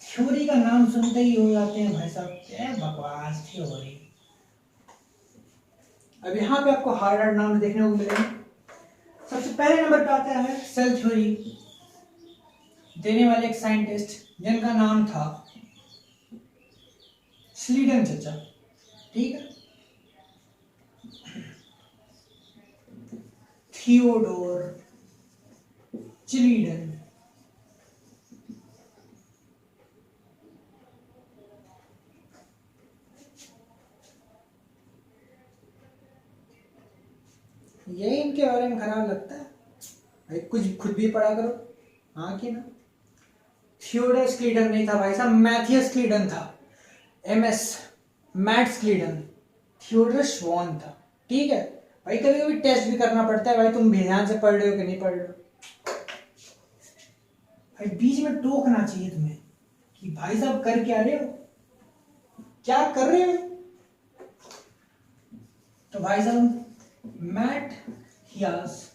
थ्योरी का नाम सुनते ही हो जाते हैं भाई साहब, क्या बकवास थ्योरी। अब यहाँ पे आपको हार्ड हार्ड नाम देखने को मिलेंगे। सबसे पहले नंबर पे आता है सेल थ्योरी देने वाले एक साइंटिस्ट जिनका नाम था स्लीडन चचा। ठीक है, थियोडोर चिलीडन। ये इनके बारे में खराब लगता है भाई, कुछ खुद भी पढ़ा करो, हाँ कि ना? थियोडर स्लीडन नहीं था भाई साहब, मैथियस स्लीडन था। MS मैट स्लीडन, थियोडर श्वान था। ठीक है भाई, कभी कभी टेस्ट भी करना पड़ता है भाई, तुम भी ध्यान से पढ़ रहे हो कि नहीं पढ़ रहे हो। भाई बीच में टोकना चाहिए तुम्हें कि भाई साहब कर क्या रहे हो, क्या कर रहे हो। तो भाई साहब मैथियस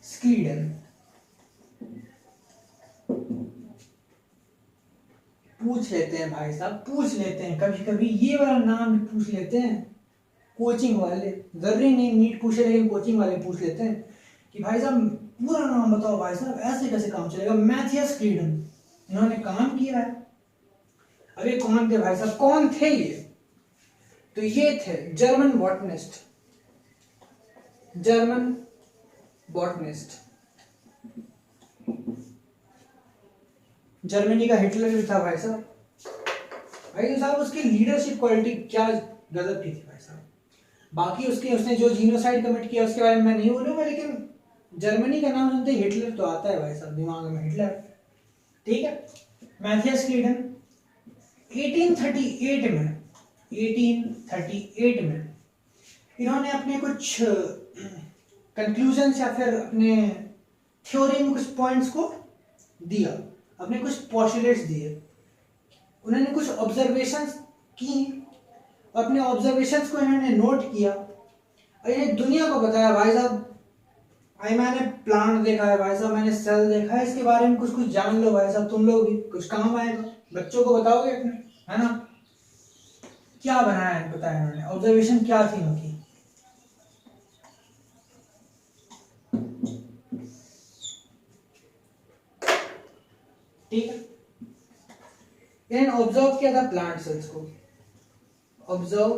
स्लीडन पूछ लेते हैं भाई साहब, पूछ लेते हैं कभी कभी ये वाला नाम भी पूछ लेते हैं कोचिंग वाले। जरूरी नहीं नीट पूछे, लेकिन कोचिंग वाले पूछ लेते हैं कि भाई साहब पूरा नाम बताओ भाई साहब, ऐसे कैसे काम चलेगा। मैथियस स्लीडन इन्होंने काम किया है। अरे कौन थे भाई साहब, कौन थे ये? तो ये थे German botanist, German botanist. Germany का हिटलर भी था भाई साहब। भाई साहब उसकी लीडरशिप क्वालिटी क्या गजब की थी भाई साहब। बाकी उसने जो जीनोसाइड कमिट किया उसके बारे में मैं नहीं बोलूंगा, लेकिन जर्मनी का नाम सुनते ही हिटलर तो आता है भाई साहब दिमाग में, हिटलर। ठीक है, मैथियस स्लीडन 1838 में इन्होंने अपने कुछ कंक्लूजन या फिर अपने थ्योरी में कुछ पॉइंट्स को दिया, अपने कुछ पोस्टुलेट्स दिए। उन्होंने कुछ ऑब्जर्वेशंस की, अपने ऑब्जर्वेशंस को इन्होंने नोट किया और इन्हें दुनिया को बताया भाई साहब। भाई मैंने प्लांट देखा है भाई साहब, मैंने सेल देखा है, इसके बारे में कुछ कुछ जान लो भाई साहब, तुम लोग भी कुछ काम आएगा, बच्चों को बताओगे अपने, है ना? क्या बनाया है बताया इन्होंने, ऑब्जर्वेशन क्या थी उनकी। ठीक है, इन्होंने ऑब्जर्व किया था प्लांट सेल्स को, ऑब्जर्व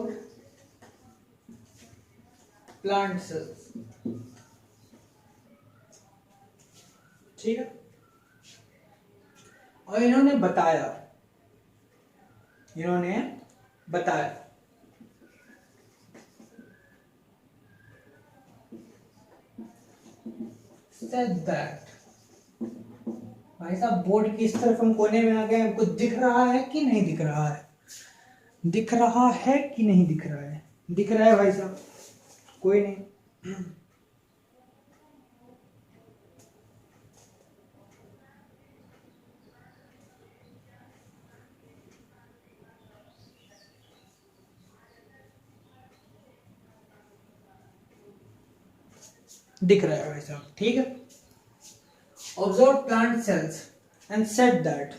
प्लांट सेल्स। ठीक है, और इन्होंने बताया, इन्होंने बताया। said that। भाई साहब बोर्ड की इस तरफ हम कोने में आ गए, हमको दिख रहा है कि नहीं दिख रहा है? दिख रहा है कि नहीं दिख रहा है? दिख रहा है भाई साहब, कोई नहीं। दिख रहा है भाई साहब, ठीक है। Observe plant cells and said that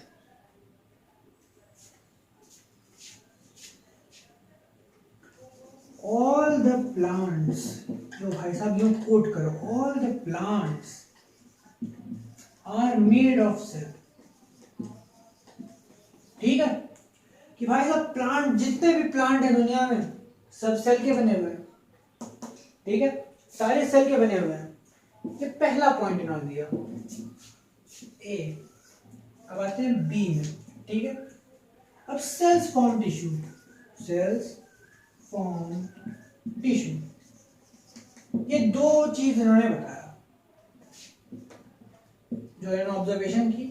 all the plants, जो भाई साहब यूं कोट करो, all the plants are made of cell. ठीक है कि भाई साहब प्लांट, जितने भी प्लांट है दुनिया में सब सेल के बने हुए हैं। ठीक है, सारे सेल के बने हुए हैं। ये पहला पॉइंट इन्होंने दिया ए। अब आते हैं बी में। ठीक है, अब cells form tissue, cells form tissue. ये दो चीज इन्होंने बताया जो इन्होंने ऑब्जर्वेशन की।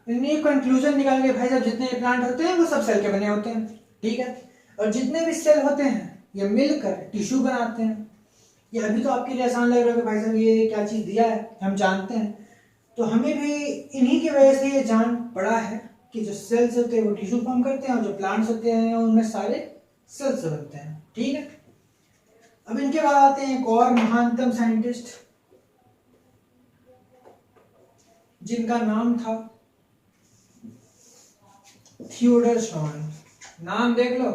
इन्होंने कंक्लूजन निकाल के भाई साहब जितने प्लांट होते हैं वो सब सेल के बने होते हैं। ठीक है, और जितने भी सेल होते हैं ये मिलकर टिश्यू बनाते हैं। ये अभी तो आपके लिए आसान लग रहा है कि भाई साहब ये क्या चीज दिया है, हम जानते हैं। तो हमें भी इन्हीं की वजह से ये जान पड़ा है कि जो सेल्स होते हैं वो टिश्यू फॉर्म करते हैं और जो प्लांट्स होते हैं उनमें सारे सेल्स बनते हैं। ठीक है, अब इनके बाद आते हैं एक और महानतम साइंटिस्ट जिनका नाम था थियोडर श्वान। नाम देख लो,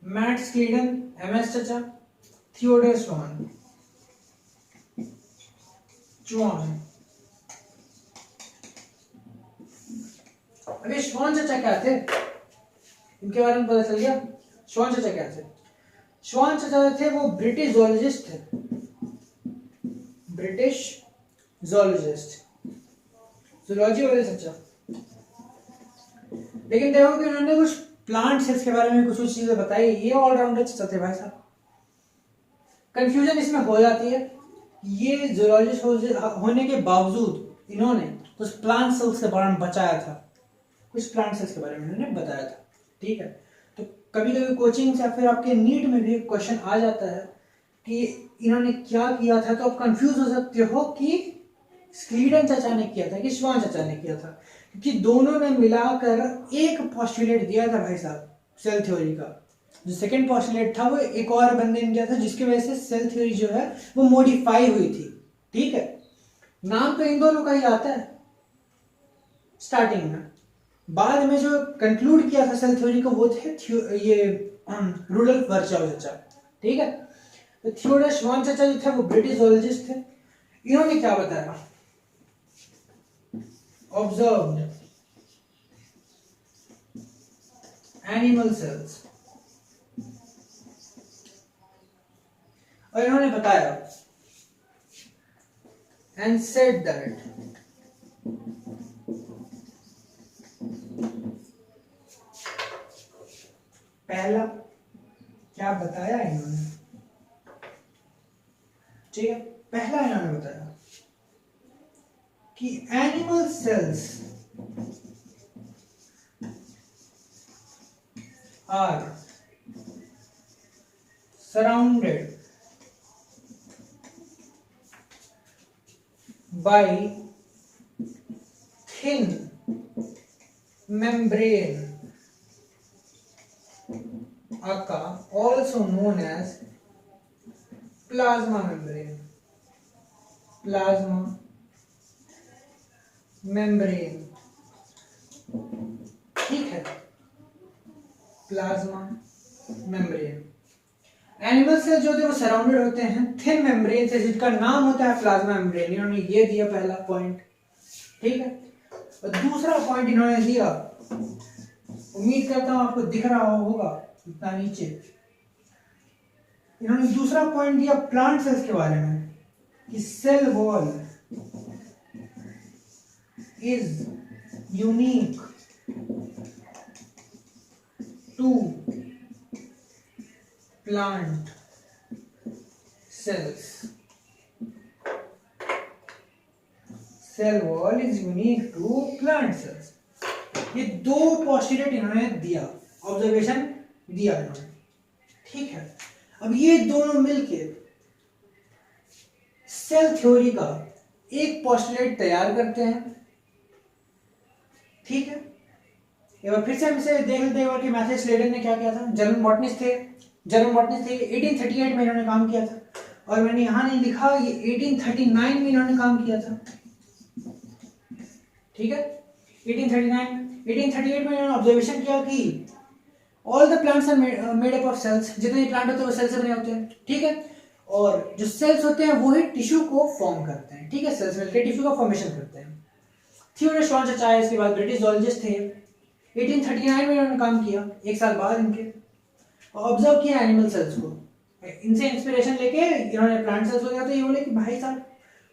मैट्स क्लीडन, एमएस चचा, थियोडर श्वान। अभी श्वान चचा क्या थे, इनके बारे में पता चल गया। श्वान चचा क्या थे? श्वान चचा थे वो ब्रिटिश जोलॉजिस्ट थे, ब्रिटिश जोलॉजिस्ट, जूलॉजी वाले चचा। लेकिन देखो कि उन्होंने कुछ प्लांट सेल्स के बारे में कुछ चीजें बताई। ये ऑलराउंडर चचा थे भाई साहब। कंफ्यूजन इसमें हो जाती है, ये जूलॉजिस्ट होने के बावजूद इन्होंने कुछ प्लांट सेल्स के बारे में बचाया था, कुछ प्लांट सेल्स के बारे में इन्होंने बताया था। ठीक है, तो कभी कभी कोचिंग या फिर आपके नीट में भी क्वेश्चन आ जाता है कि इन्होंने क्या किया था, तो आप कंफ्यूज हो सकते हो कि स्क्लीडन चचा ने किया था कि श्वान चचा ने किया था, क्योंकि दोनों ने मिलाकर एक पोस्टुलेट दिया था भाई साहब सेल थ्योरी का। जो सेकंड पोस्टुलेट था वो एक और बंदे ने दिया था, जिसकी वजह से सेल थ्योरी जो है वो मॉडिफाई हुई थी। ठीक है, नाम तो इन दोनों का ही आता है स्टार्टिंग में। बाद में जो कंक्लूड किया था सेल थ्योरी को वो थे ये रुडोल्फ वर्चाउ चचा। ठीक है, तो थियोडर श्वान चचा जो थे वो ब्रिटिश जोलॉजिस्ट थे। इन्होंने क्या बताया? ऑब्जर्व्ड एनिमल सेल्स, और इन्होंने बताया एंड सेड दैट पहला क्या बताया इन्होंने? ठीक है, पहला इन्होंने बताया कि animal cells are surrounded by thin membrane aka, also known as plasma membrane, plasma membrane। ठीक है, प्लाज्मा मेम्ब्रेन। एनिमल सेल जो थे वो सराउंडेड होते हैं थिन मेम्ब्रेन से, जिसका नाम होता है प्लाज्मा मेम्ब्रेन। इन्होंने ये दिया पहला पॉइंट। ठीक है, और दूसरा पॉइंट इन्होंने दिया, उम्मीद करता हूं आपको दिख रहा होगा इतना नीचे। इन्होंने दूसरा पॉइंट दिया प्लांट सेल्स के बारे में कि cell wall is unique to plant cells. Cell wall is unique to plant cells. ये दो पोस्टुलेट इन्होंने दिया, ऑब्जर्वेशन दिया इन्होंने, ठीक है। अब ये दोनों मिलके सेल थ्योरी का एक पोस्टुलेट तैयार करते हैं, ठीक है। एक बार फिर से हम इसे देख लेते हैं कि मैथ्यू स्लेडन ने क्या किया था। जर्मन बॉटनिस्ट थे 1838 में इन्होंने काम किया था, और मैंने यहां नहीं लिखा, ये 1839 में इन्होंने काम किया था, ठीक है। 1838 में इन्होंने ऑब्जर्वेशन किया कि all the plants are made up of cells, जितने प्लांट होते हैं वो सेल से बने होते हैं, ठीक है। और जो सेल्स होते हैं वो ही टिश्यू को फॉर्म करते हैं, ठीक है। सेल्स मिलकर टिश्यू का फॉर्मेशन करते हैं। थियोडोर श्वार्ज़ आए, इसके बाद ब्रिटिश जूलॉजिस्ट थे, 1839 में इन्होंने काम किया, एक साल बाद इनके, ऑब्जर्व किया एनिमल सेल्स को, इनसे इंस्पिरेशन लेके इन्होंने प्लांट सेल्स हो गया। तो ये बोले कि भाई साहब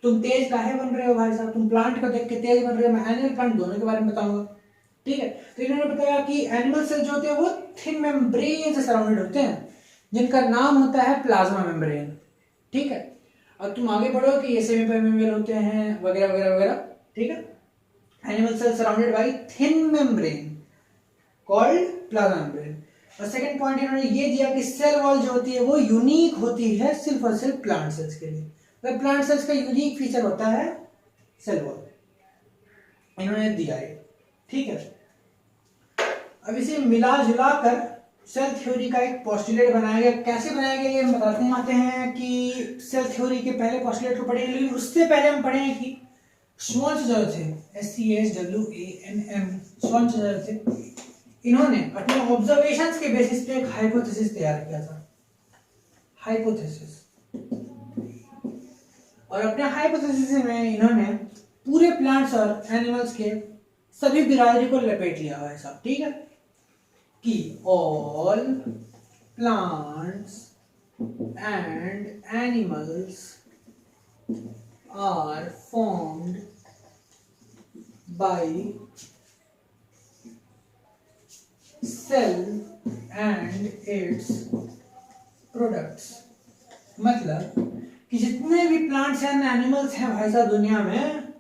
तुम तेज काहे बन रहे हो, भाई साहब तुम प्लांट को देख के तेज बन रहे हो, मैं एनिमल प्लांट दोनों के बारे में बताऊंगा, ठीक है। तो इन्होंने बताया कि एनिमल सेल्स जो होते हैं वो थिन मेम्ब्रेन से सराउंडेड होते हैं, जिनका नाम होता है प्लाज्मा मेम्ब्रेन, ठीक है। अब तुम आगे बढ़ो कि ये सेमी परमेबल होते हैं वगैरह वगैरह वगैरह, ठीक है। Animal cell surrounded by thin membrane called plasma membrane. और सेकंड पॉइंट इन्होंने ये दिया कि सेल वॉल जो होती है वो यूनिक होती है सिर्फ और सिर्फ प्लांट सेल्स के लिए। तो प्लांट सेल्स का यूनिक फीचर होता है सेल वॉल, इन्होंने दिया है, ठीक है। अब इसे मिला जुला कर सेल थ्योरी का एक पोस्टुलेट बनाया गया। कैसे बनाया गया ये हम बताते आते हैं कि सेल थ्योरी के पहले पोस्टुलेट को पढ़ेंगे, लेकिन उससे पहले हम पढ़ेंगे कि श्वार्ज़ जो थे, SCHWANM, श्वार्ज़ जो थे, इन्होंने अपने ऑब्जर्वेशंस के बेसिस पे एक हाइपोथेसिस तैयार किया था, हाइपोथेसिस। और अपने हाइपोथेसिस में इन्होंने पूरे प्लांट्स और एनिमल्स के सभी बिरादरी को लपेट लिया है साहब, ठीक है, कि all plants and animals are formed by cell and its products. मतलब कि जितने भी प्लांट्स एंड एनिमल्स हैं भाई साहब दुनिया में,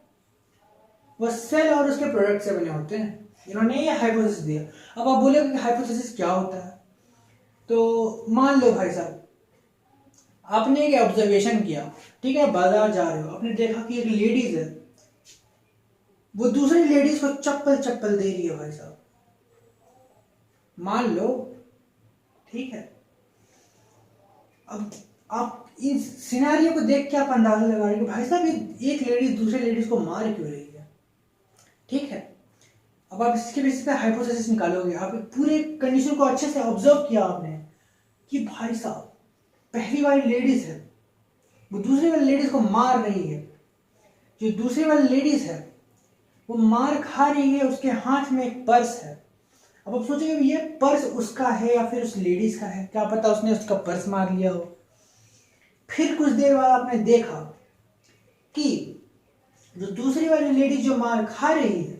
वो सेल और उसके प्रोडक्ट से बने होते हैं। इन्होंने ये हाइपोथेसिस दिया। अब आप बोलेगे कि हाइपोथेसिस क्या होता है, तो मान लो भाई साहब आपने एक ऑब्जर्वेशन किया, ठीक है, बाजार जा रहे हो, आपने देखा कि एक लेडीज है, वो दूसरी लेडीज को चप्पल दे रही है भाई साहब, मान लो, ठीक है। अब आप इस सिनेरियो को देख के आप अंदाजा लगा रहे हो भाई साहब एक लेडीज दूसरे लेडीज को मार क्यों रही है, ठीक है। अब आप इसके बेसिस पे हाइपोथेसिस निकालोगे, आप पूरे कंडीशन को अच्छे से ऑब्जर्व किया आपने कि भाई साहब पहली वाली लेडीज है वो दूसरी वाली लेडीज को मार रही है, जो दूसरी वाली लेडीज है वो मार खा रही है, उसके हाथ में एक पर्स है। अब आप सोचेंगे ये पर्स उसका है या फिर उस लेडीज का है, क्या पता उसने उसका पर्स मार लिया हो। फिर कुछ देर बाद आपने देखा कि जो दूसरी वाली लेडीज जो मार खा रही है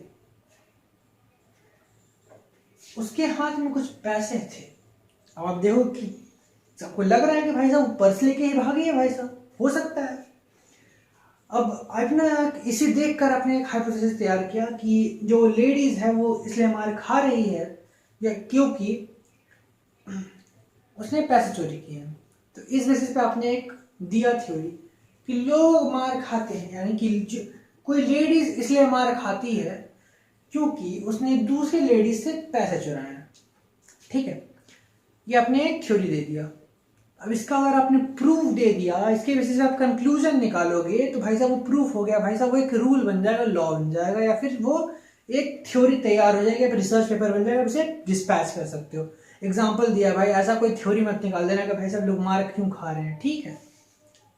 उसके हाथ में कुछ पैसे थे। अब आप देखो कि आपको लग रहा है कि भाई साहब वो पर्स लेके ही भागी है, भाई साहब हो सकता है। अब आपने इसे देखकर आपने एक हाइपोथेसिस तैयार किया कि जो लेडीज है वो इसलिए मार खा रही है या क्योंकि उसने पैसे चोरी किए हैं। तो इस बेसिस पे आपने एक दिया थ्योरी कि लोग मार खाते हैं, यानी कि कोई लेडीज इसलिए मार खाती है क्योंकि उसने दूसरी लेडीज से पैसे चुराए हैं, ठीक है। ये आपने एक थ्योरी दे दिया। अब इसका अगर आपने प्रूफ दे दिया, इसके बेसिस पे आप कंक्लूजन निकालोगे, तो भाई साहब वो प्रूफ हो गया, भाई साहब वो एक रूल बन जाएगा, लॉ बन जाएगा, या फिर वो एक थ्योरी तैयार हो जाएगी, रिसर्च पेपर बन जाएगा, उसे डिस्पैच कर सकते हो। एग्जाम्पल दिया भाई, ऐसा कोई थ्योरी मत निकाल देना कि भाई साहब लोग मार क्यों खा रहे हैं, ठीक है।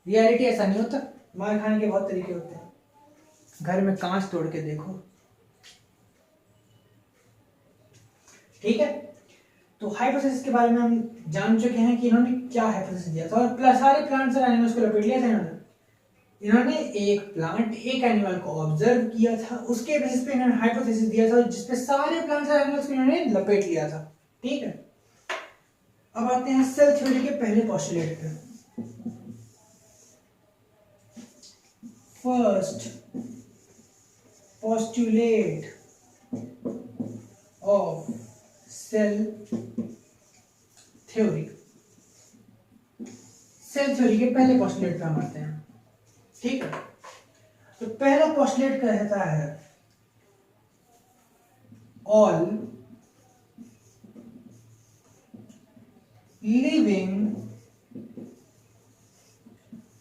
रियलिटी ऐसा नहीं होता, मार खाने के बहुत तरीके होते हैं। घर में कांच तोड़ के देखो, ठीक है। तो हाइपोथेसिस के बारे में हम जान चुके हैं कि इन्होंने क्या हाइपोथेसिस दिया था, और प्लस सारे प्लांट्स और एनिमल्स को लपेट लिया था इन्होंने एक प्लांट एक एनिमल को ऑब्जर्व किया था, उसके बेसिस पे इन्होंने हाइपोथेसिस दिया था जिसपे सारे प्लांट्स और एनिमल्स को इन्होंने लपेट लिया था, ठीक है। अब आते हैं सेल थ्योरी के पहले पोस्टुलेट पे। First postulate of cell theory। Cell theory के पहले पोस्टुलेट पे हम आते हैं, ठीक है। तो पहला पोस्टुलेट कहता है all living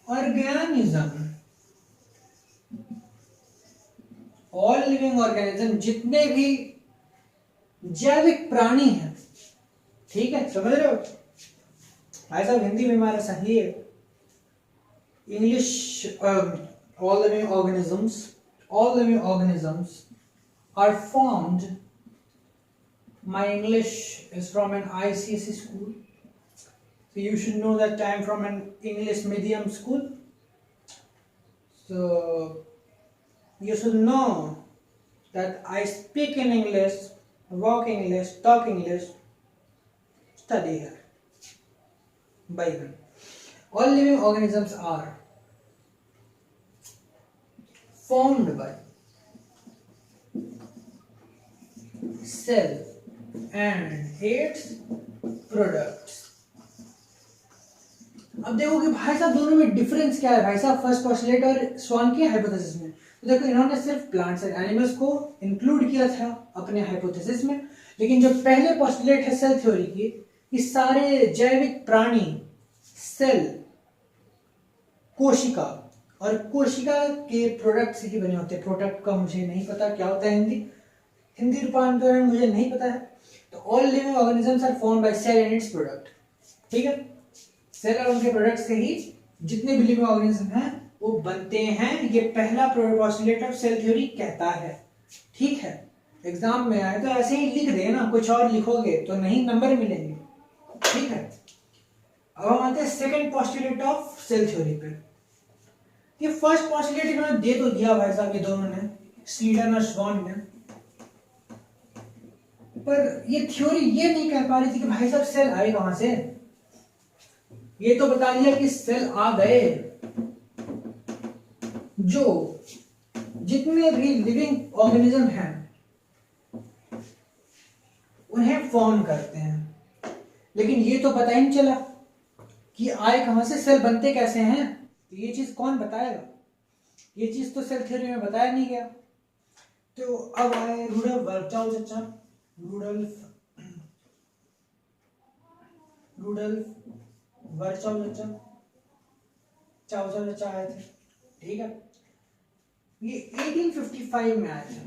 organism, all living organism, जितने भी जैविक प्राणी हैं, ठीक है, समझ रहे हो भाई साहब। हिंदी में हमारा सही है, English all living organisms are formed, my English is from an ICSE school, so you should know that I am from an English medium school, so you should know that I speak in English, walk English, talk English, study here. By then, all living organisms are formed by cell and its products। अब देखो कि भाई साहब दोनों में difference क्या है भाई साहब, फर्स्ट पोस्टुलेट और स्वान के हाइपोथेसिस में। तो देखो इन्होंने सिर्फ प्लांट्स एंड एनिमल्स को इंक्लूड किया था अपने हाइपोथेसिस में, लेकिन जो पहले पोस्टुलेट है सेल थ्योरी की, कि सारे जैविक प्राणी सेल, कोशिका, और कोशिका के प्रोडक्ट से ही बने होते हैं। प्रोडक्ट का मुझे नहीं पता क्या होता है, हिंदी रूपांतरण मुझे नहीं पता है। तो all living organisms are formed by cell and its product, ठीक है। सेल और उनके प्रोडक्ट से ही जितने भी लिविंग ऑर्गेनिज्म हैं वो बनते हैं, ये पहला पोस्टुलेट ऑफ सेल थ्योरी कहता है, ठीक है। एग्जाम में आए तो ऐसे ही लिख देना, कुछ और लिखोगे तो नहीं नंबर मिलेंगे, ठीक है। अब हम आते हैं second postulate of cell theory पे। ये फर्स्ट पोस्टुलेट इन्होंने दे तो दिया भाई साहब, ये दोनों ने, स्लीडन और स्वान ने, पर ये थ्योरी ये नहीं कह पा रही थी कि भाई साहब सेल आए कहां से। ये तो बता दिया कि सेल आ गए, जो जितने भी लिविंग ऑर्गेनिज्म हैं उन्हें फॉर्म करते हैं, लेकिन ये तो पता ही नहीं चला कि आए कहां से, सेल बनते कैसे हैं। तो ये चीज कौन बताएगा, ये चीज तो सेल थ्योरी में बताया नहीं गया। तो अब आए रुडोल्फ वर्चाउ चचा, रुडोल्फ वर्चाउ चचा आए थे, ठीक है। ये 1855 में आए थे।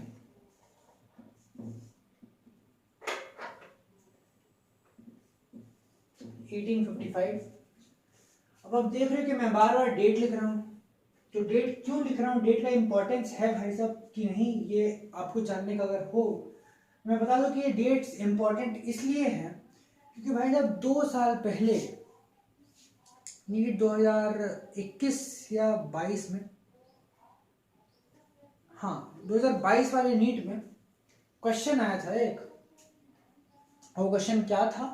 अब आप देख रहे हो कि मैं बार बार डेट लिख रहा हूं। तो डेट क्यों लिख रहा हूं, डेट का इंपॉर्टेंस है भाई साहब कि नहीं, ये आपको जानने का अगर हो, मैं बता दूं कि ये डेट्स इंपॉर्टेंट इसलिए हैं क्योंकि भाई साहब 2 साल पहले नीट 2021 या 22 में, हाँ 2022 वाले नीट में क्वेश्चन आया था एक, और क्वेश्चन क्या था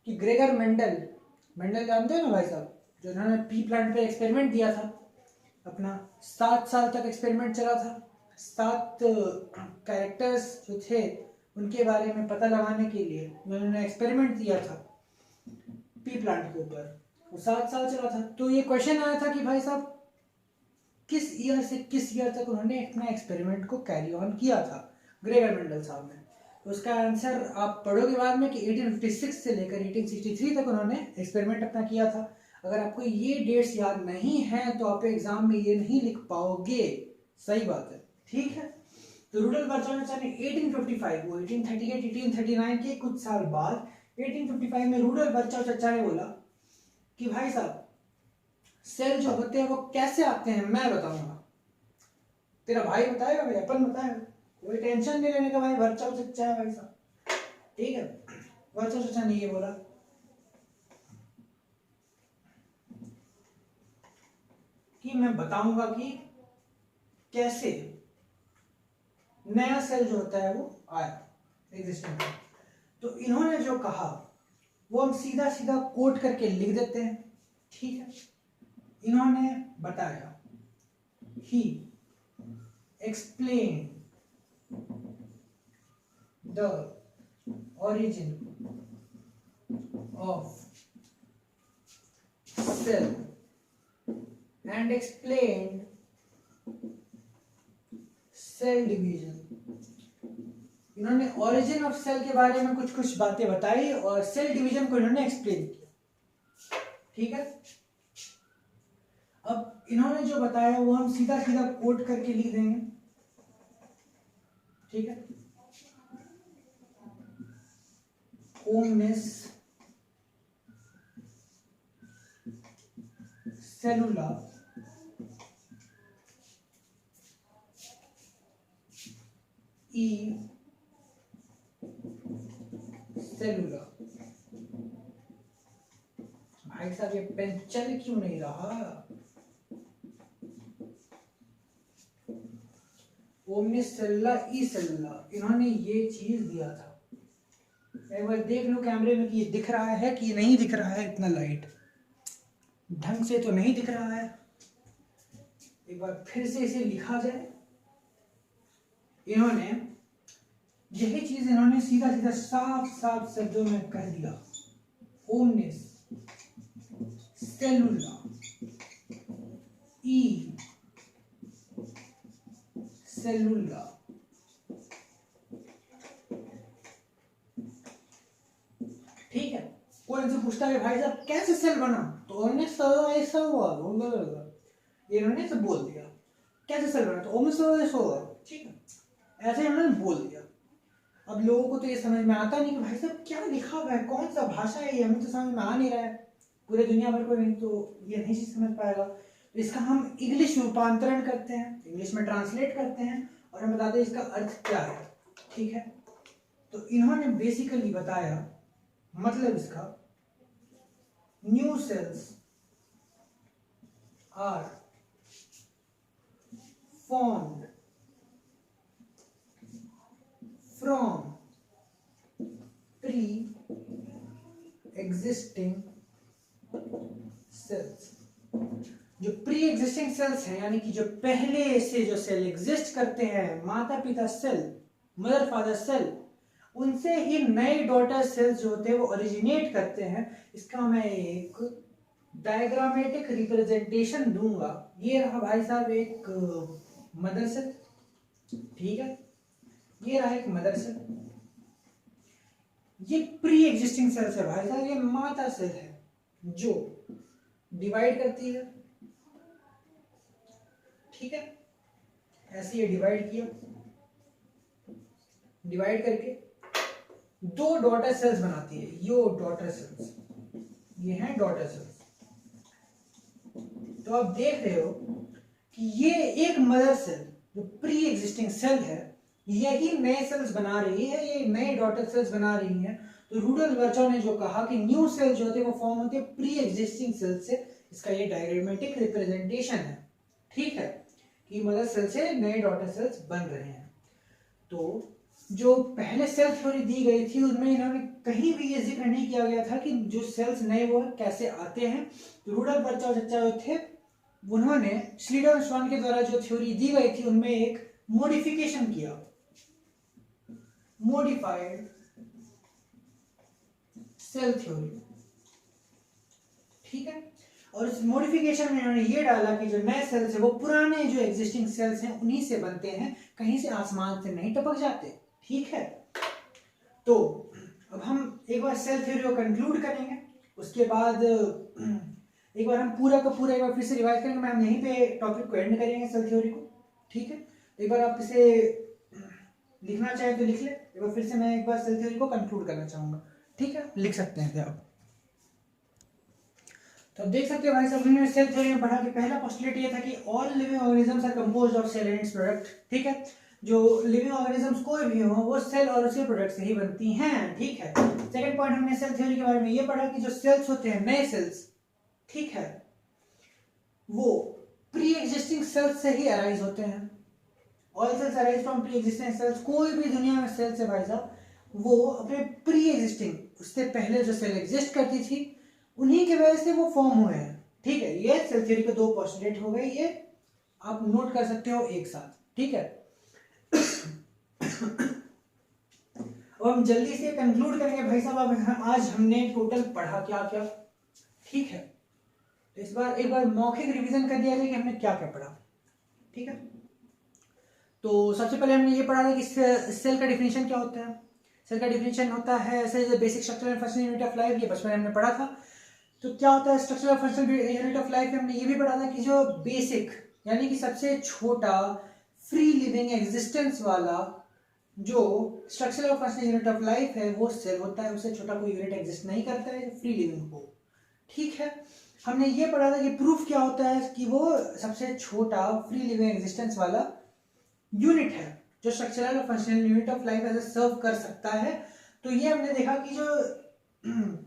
कि ग्रेगर मेंडल जानते हो ना भाई साहब, जो उन्होंने पी प्लांट पे एक्सपेरिमेंट दिया था अपना, 7 साल तक एक्सपेरिमेंट चला था। 7 कैरेक्टर्स जो थे उनके बारे में पता लगाने के लिए उन्होंने एक्सपेरिमेंट दिया था पी प्लांट के ऊपर, वो 7 साल चला था। तो ये क्वेश्चन आया था कि भाई साहब किस ईयर से किस ईयर तक उन्होंने अपना एक्सपेरिमेंट को कैरी ऑन किया था ग्रेगर मेंडल साहब ने। तो उसका आंसर आप पढ़ोगे बाद में कि 1856 से लेकर 1863 तक उन्होंने एक्सपेरिमेंट अपना किया था। अगर आपको ये डेट्स याद नहीं है तो आप एग्जाम में ये नहीं लिख पाओगे, सही बात है, ठीक है। तो रुडोल्फ वर्चाउ चचा ने 1855 वो 1838 1839 के कुछ साल बाद 1855 में रुडोल्फ वर्चाउ चचा ने बोला कि भाई साहब सेल जो होते हैं वो कैसे आते हैं मैं बताऊंगा, तेरा भाई बताएगा, मेरा अपन बताएगा, कोई टेंशन नहीं लेने का भाई, वर्चाउ चचा है भाई साहब, ठीक है। वर्चाउ चचा ने ये बोला कि मैं बताऊंगा कि कैसे नया सेल जो होता है वो आया एग्जिस्टेंस में। तो इन्होंने जो कहा वो हम सीधा सीधा कोट करके लिख देते हैं, ठीक है। इन्होंने बताया, he explain the origin of cell and explained cell division। इन्होंने origin of cell के बारे में कुछ कुछ बातें बताई और सेल डिवीजन को इन्होंने एक्सप्लेन किया, ठीक है। अब इन्होंने जो बताया वो हम सीधा सीधा कोट करके लिख देंगे, ठीक है। omnis cellula e cellula। भाई साहब ये पेन चल क्यों नहीं रहा? omnis cellula e cellula, इन्होंने ये चीज दिया था। एक बार देख लो कैमरे में कि ये दिख रहा है कि नहीं दिख रहा है, इतना लाइट ढंग से तो नहीं दिख रहा है। एक बार फिर से इसे लिखा जाए। इन्होंने यही चीज इन्होंने सीधा सीधा साफ साफ शब्दों में कह दिया, ओमनिस सेलुला ई सेलुला। ठीक है, कोई इनसे पूछता है भाई साहब कैसे सेल बना, तो उन्होंने ऐसा हुआ, इन्होंने सब बोल दिया। कैसे सेल बना, तो ओमनिस ऐसा हुआ, ठीक है, ऐसे इन्होंने बोल दिया। अब लोगों को तो ये समझ में आता नहीं कि भाई साहब क्या लिखा हुआ है, कौन सा भाषा है ये, हमें तो समझ में आ नहीं रहा है। पूरे दुनिया भर को नहीं तो ये नहीं समझ पाएगा। तो इसका हम इंग्लिश रूपांतरण करते हैं, इंग्लिश में ट्रांसलेट करते हैं और हम बताते हैं इसका अर्थ क्या है, ठीक है। तो इन्होंने बेसिकली बताया मतलब इसका, new cells are formed from pre-existing cells। जो प्री एग्जिस्टिंग सेल्स हैं यानी कि जो पहले से जो सेल एग्जिस्ट करते हैं, माता पिता सेल, मदर फादर सेल, उनसे ही नए डॉटर सेल्स जो होते हैं वो ओरिजिनेट करते हैं। इसका मैं एक डायग्रामेटिक रिप्रेजेंटेशन दूंगा। ये रहा भाई साहब एक मदर सेल, ठीक है, ये रहा एक मदर सेल, ये प्री एग्जिस्टिंग सेल्स है भाई साहब, ये माता सेल है जो डिवाइड करती है, ठीक है। ऐसे ये डिवाइड किया, डिवाइड करके दो डॉटर सेल्स बनाती है, यो डॉटर सेल्स, ये हैं डॉटर सेल्स। तो आप देख रहे हो कि ये एक मदर सेल जो प्री एग्जिस्टिंग सेल है, यही नए सेल्स बना रही है, ये नए डॉटर सेल्स बना रही हैं। तो रूडोल्फ वर्चॉ ने जो कहा कि न्यू सेल जो होते हैं वो फॉर्म होते हैं प्री एग्जिस्टिंग सेल से, इसका ये डायग्रामेटिक रिप्रेजेंटेशन है, ठीक है, कि मदर सेल से नए डॉटर सेल्स बन रहे हैं। तो जो पहले सेल थ्योरी दी गई थी उनमें इन्होंने कहीं भी ये जिक्र नहीं किया गया था कि जो सेल्स नए वो कैसे आते हैं। तो रूडोल्फ वर्चॉ जो थे उन्होंने श्लीडर के द्वारा जो थ्योरी दी गई थी उनमें एक मॉडिफिकेशन किया, मॉडिफाइड सेल थ्योरी, ठीक है। और इस मॉडिफिकेशन में इन्होंने ये डाला कि जो नए सेल्स है वो पुराने जो एग्जिस्टिंग सेल्स हैं उन्हीं से बनते हैं, कहीं से आसमान से नहीं टपक जाते, ठीक है। तो अब हम एक बार सेल थ्योरी को कंक्लूड करेंगे, उसके बाद एक बार हम पूरा का पूरा एक बार फिर से रिवाइज करेंगे। मैं हम यहीं पे टॉपिक को एंड करेंगे सेल थ्योरी को, ठीक है। एक बार आप इसे लिखना चाहें तो लिख ले, एक बार फिर से मैं एक बार सेल थ्योरी को कंक्लूड करना चाहूंगा, ठीक है, लिख सकते हैं आप। तो देख सकते हो भाई साहब हमने सेल थ्योरी में पढ़ा कि पहला पोस्टुलेट ये था कि all living organisms are composed of cell and its product, ठीक है। जो लिविंग ऑर्गेनिजम्स कोई भी हो वो सेल और उसके प्रोडक्ट से ही बनती हैं, ठीक है। सेकंड पॉइंट हमने सेल थ्योरी के बारे में ये पढ़ा कि जो सेल्स होते हैं नए सेल्स, ठीक है, वो प्री एग्जिस्टिंग सेल्स से ही अराइज होते हैं। All cells arise from pre existing cells. कोई भी दुनिया में सेल्स है भाई साहब वो अपने प्री एग्जिस्टिंग, उससे पहले जो सेल एग्जिस्ट करती थी उन्हीं की वजह से वो फॉर्म हुए हैं। ठीक है, ये सेल थ्योरी के दो पोस्टुलेट हो गए, ये आप नोट कर सकते हो एक साथ। ठीक है, और हम जल्दी से कंक्लूड करेंगे भाई साहब। अब आज हमने टोटल पढ़ा क्या क्या। ठीक है, इस बार एक बार मौखिक रिवीजन कर दिया जाए कि हमने क्या क्या पढ़ा। ठीक है, तो सबसे पहले हमने ये पढ़ा था कि सेल का डिफिनेशन क्या होता है। सेल का डिफिनेशन होता है ऐसे basic structure and functional unit of life, ये बचपन में हमने पढ़ा था। तो क्या होता है स्ट्रक्चर और फंक्शनल यूनिट ऑफ लाइफ, हमने ये भी पढ़ा था कि जो बेसिक यानी कि सबसे छोटा फ्री लिविंग एग्जिस्टेंस वाला जो स्ट्रक्चर और फंक्शनल यूनिट ऑफ लाइफ है वो सेल होता है। उससे छोटा कोई यूनिट एग्जिस्ट नहीं करता है जो फ्री लिविंग हो। ठीक है, हमने ये पढ़ा था कि प्रूफ क्या होता है कि वो सबसे छोटा फ्री लिविंग एग्जिस्टेंस वाला यूनिट है जो स्ट्रक्चरल और functional unit of life as serve कर सकता है। तो ये हमने देखा कि जो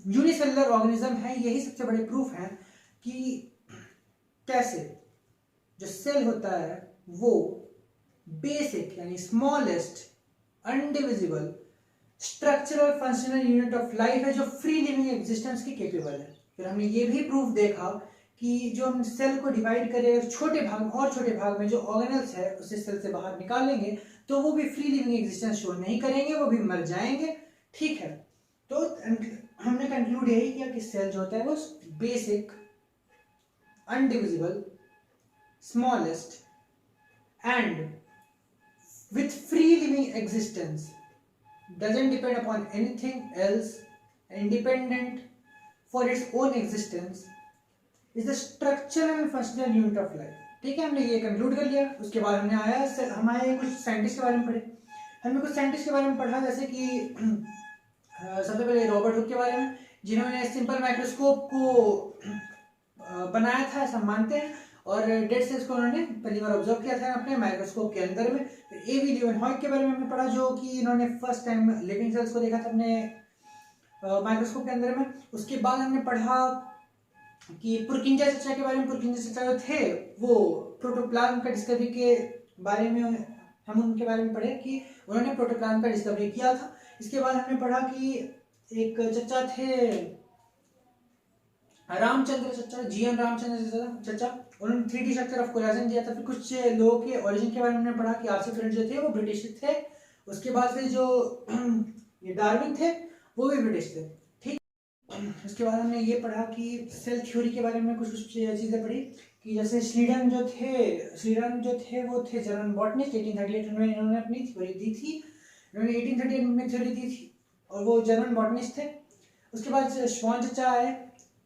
यूनिसेलुलर ऑर्गेनिज्म है यही सबसे बड़े प्रूफ हैं कि कैसे जो सेल होता है वो बेसिक यानी smallest indivisible structural functional unit of life है जो फ्री लिविंग एग्जिस्टेंस की केपेबल है। फिर हमने ये भी प्रूफ देखा कि जो हम सेल को डिवाइड करें छोटे भाग और छोटे भाग में जो ऑर्गेनल्स है उसे सेल से बाहर निकालेंगे तो वो भी फ्री लिविंग एग्जिस्टेंस शो नहीं करेंगे, वो भी मर जाएंगे। ठीक है, तो हमने कंक्लूड यही किया कि सेल जो होता है वो basic indivisible smallest and with free living existence doesn't depend upon anything else and independent for its own existence is the structural and functional unit of life। ठीक है, हमने ये कंक्लूड कर लिया। उसके बाद हमने हमारे कुछ साइंटिस्ट के बारे में पढ़े। हमने कुछ साइंटिस्ट के बारे में पढ़ा जैसे कि सबसे पहले रॉबर्ट हुक के बारे में जिन्होंने सिंपल माइक्रोस्कोप को बनाया था ऐसा मानते हैं और डेड सेल्स को उन्होंने पहली बार ऑब्जर्व किया था अपने माइक्रोस्कोप के अंदर में। एवी लीवेनहॉयक के बारे में हमने पढ़ा जो कि इन्होंने फर्स्ट टाइम लिविंग सेल्स को देखा था अपने माइक्रोस्कोप के अंदर में। उसके बाद हमने पढ़ा कि पुरकिंजा चचा के बारे में। पुरकिंजा चचा जो थे वो प्रोटोप्लाज्म का डिस्कवरी के बारे में हम उनके बारे में पढ़े कि उन्होंने प्रोटोप्लाज्म का डिस्कवरी किया था। इसके बाद हमने पढ़ा कि एक चचा थे रामचंद्र चचा, जीएन रामचंद्र चचा, उन्होंने 3D स्ट्रक्चर ऑफ कोलेजन दिया था। फिर कुछ लोगों के ओरिजिन के बारे में हमने पढ़ा कि आरसी फ्रेंड जो थे वो ब्रिटिश थे। उसके बाद फिर जो ये डार्विन थे वो भी ब्रिटिश थे। ठीक, उसके बाद हमने ये पढ़ा कि सेल थ्योरी के बारे में कुछ चीजें पढ़ी कि जैसे श्रीडन जो थे वो थे जर्मन बॉटनिस्ट। 1838 में इन्होंने अपनी थ्योरी दी थी, इन्होंने 1838 में थ्योरी दी थी और वो जर्मन बॉटनिस्ट थे। उसके बाद श्वान चचा आए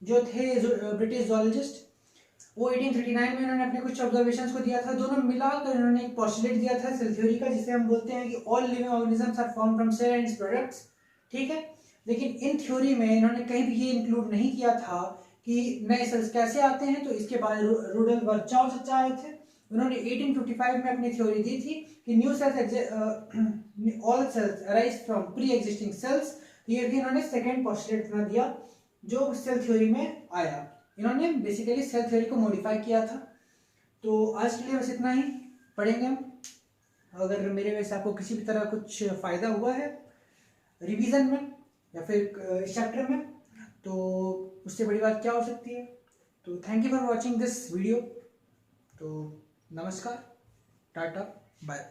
जो थे ब्रिटिश जूलॉजिस्ट, वो 1839 में इन्होंने अपने कुछ ऑब्जर्वेशंस को दिया था। दोनों मिलाकर इन्होंने एक पोस्टुलेट दिया था सेल थ्योरी का जिसे हम बोलते हैं कि all living organisms are formed from cell and its products. ठीक है, लेकिन इन थ्योरी में इन्होंने कहीं भी ये इंक्लूड नहीं किया था कि नए सेल्स कैसे आते हैं। तो इसके बाद रुडोल्फ बर्चाउ चचा आए थे, उन्होंने 1855 में अपनी थ्योरी दी थी कि new cells all cells arise from pre existing cells. ये भी इन्होंने सेकेंड पोस्टुलेट अपना दिया जो सेल थ्योरी में आया। इन्होंने बेसिकली सेल थ्योरी को मॉडिफाई किया था। तो आज के लिए बस इतना ही पढ़ेंगे हम। अगर मेरे वजह से आपको किसी भी तरह कुछ फायदा हुआ है रिवीजन में या फिर इस चैप्टर में तो उससे बड़ी बात क्या हो सकती है। तो thank you for watching this video. तो नमस्कार, टाटा, बाय।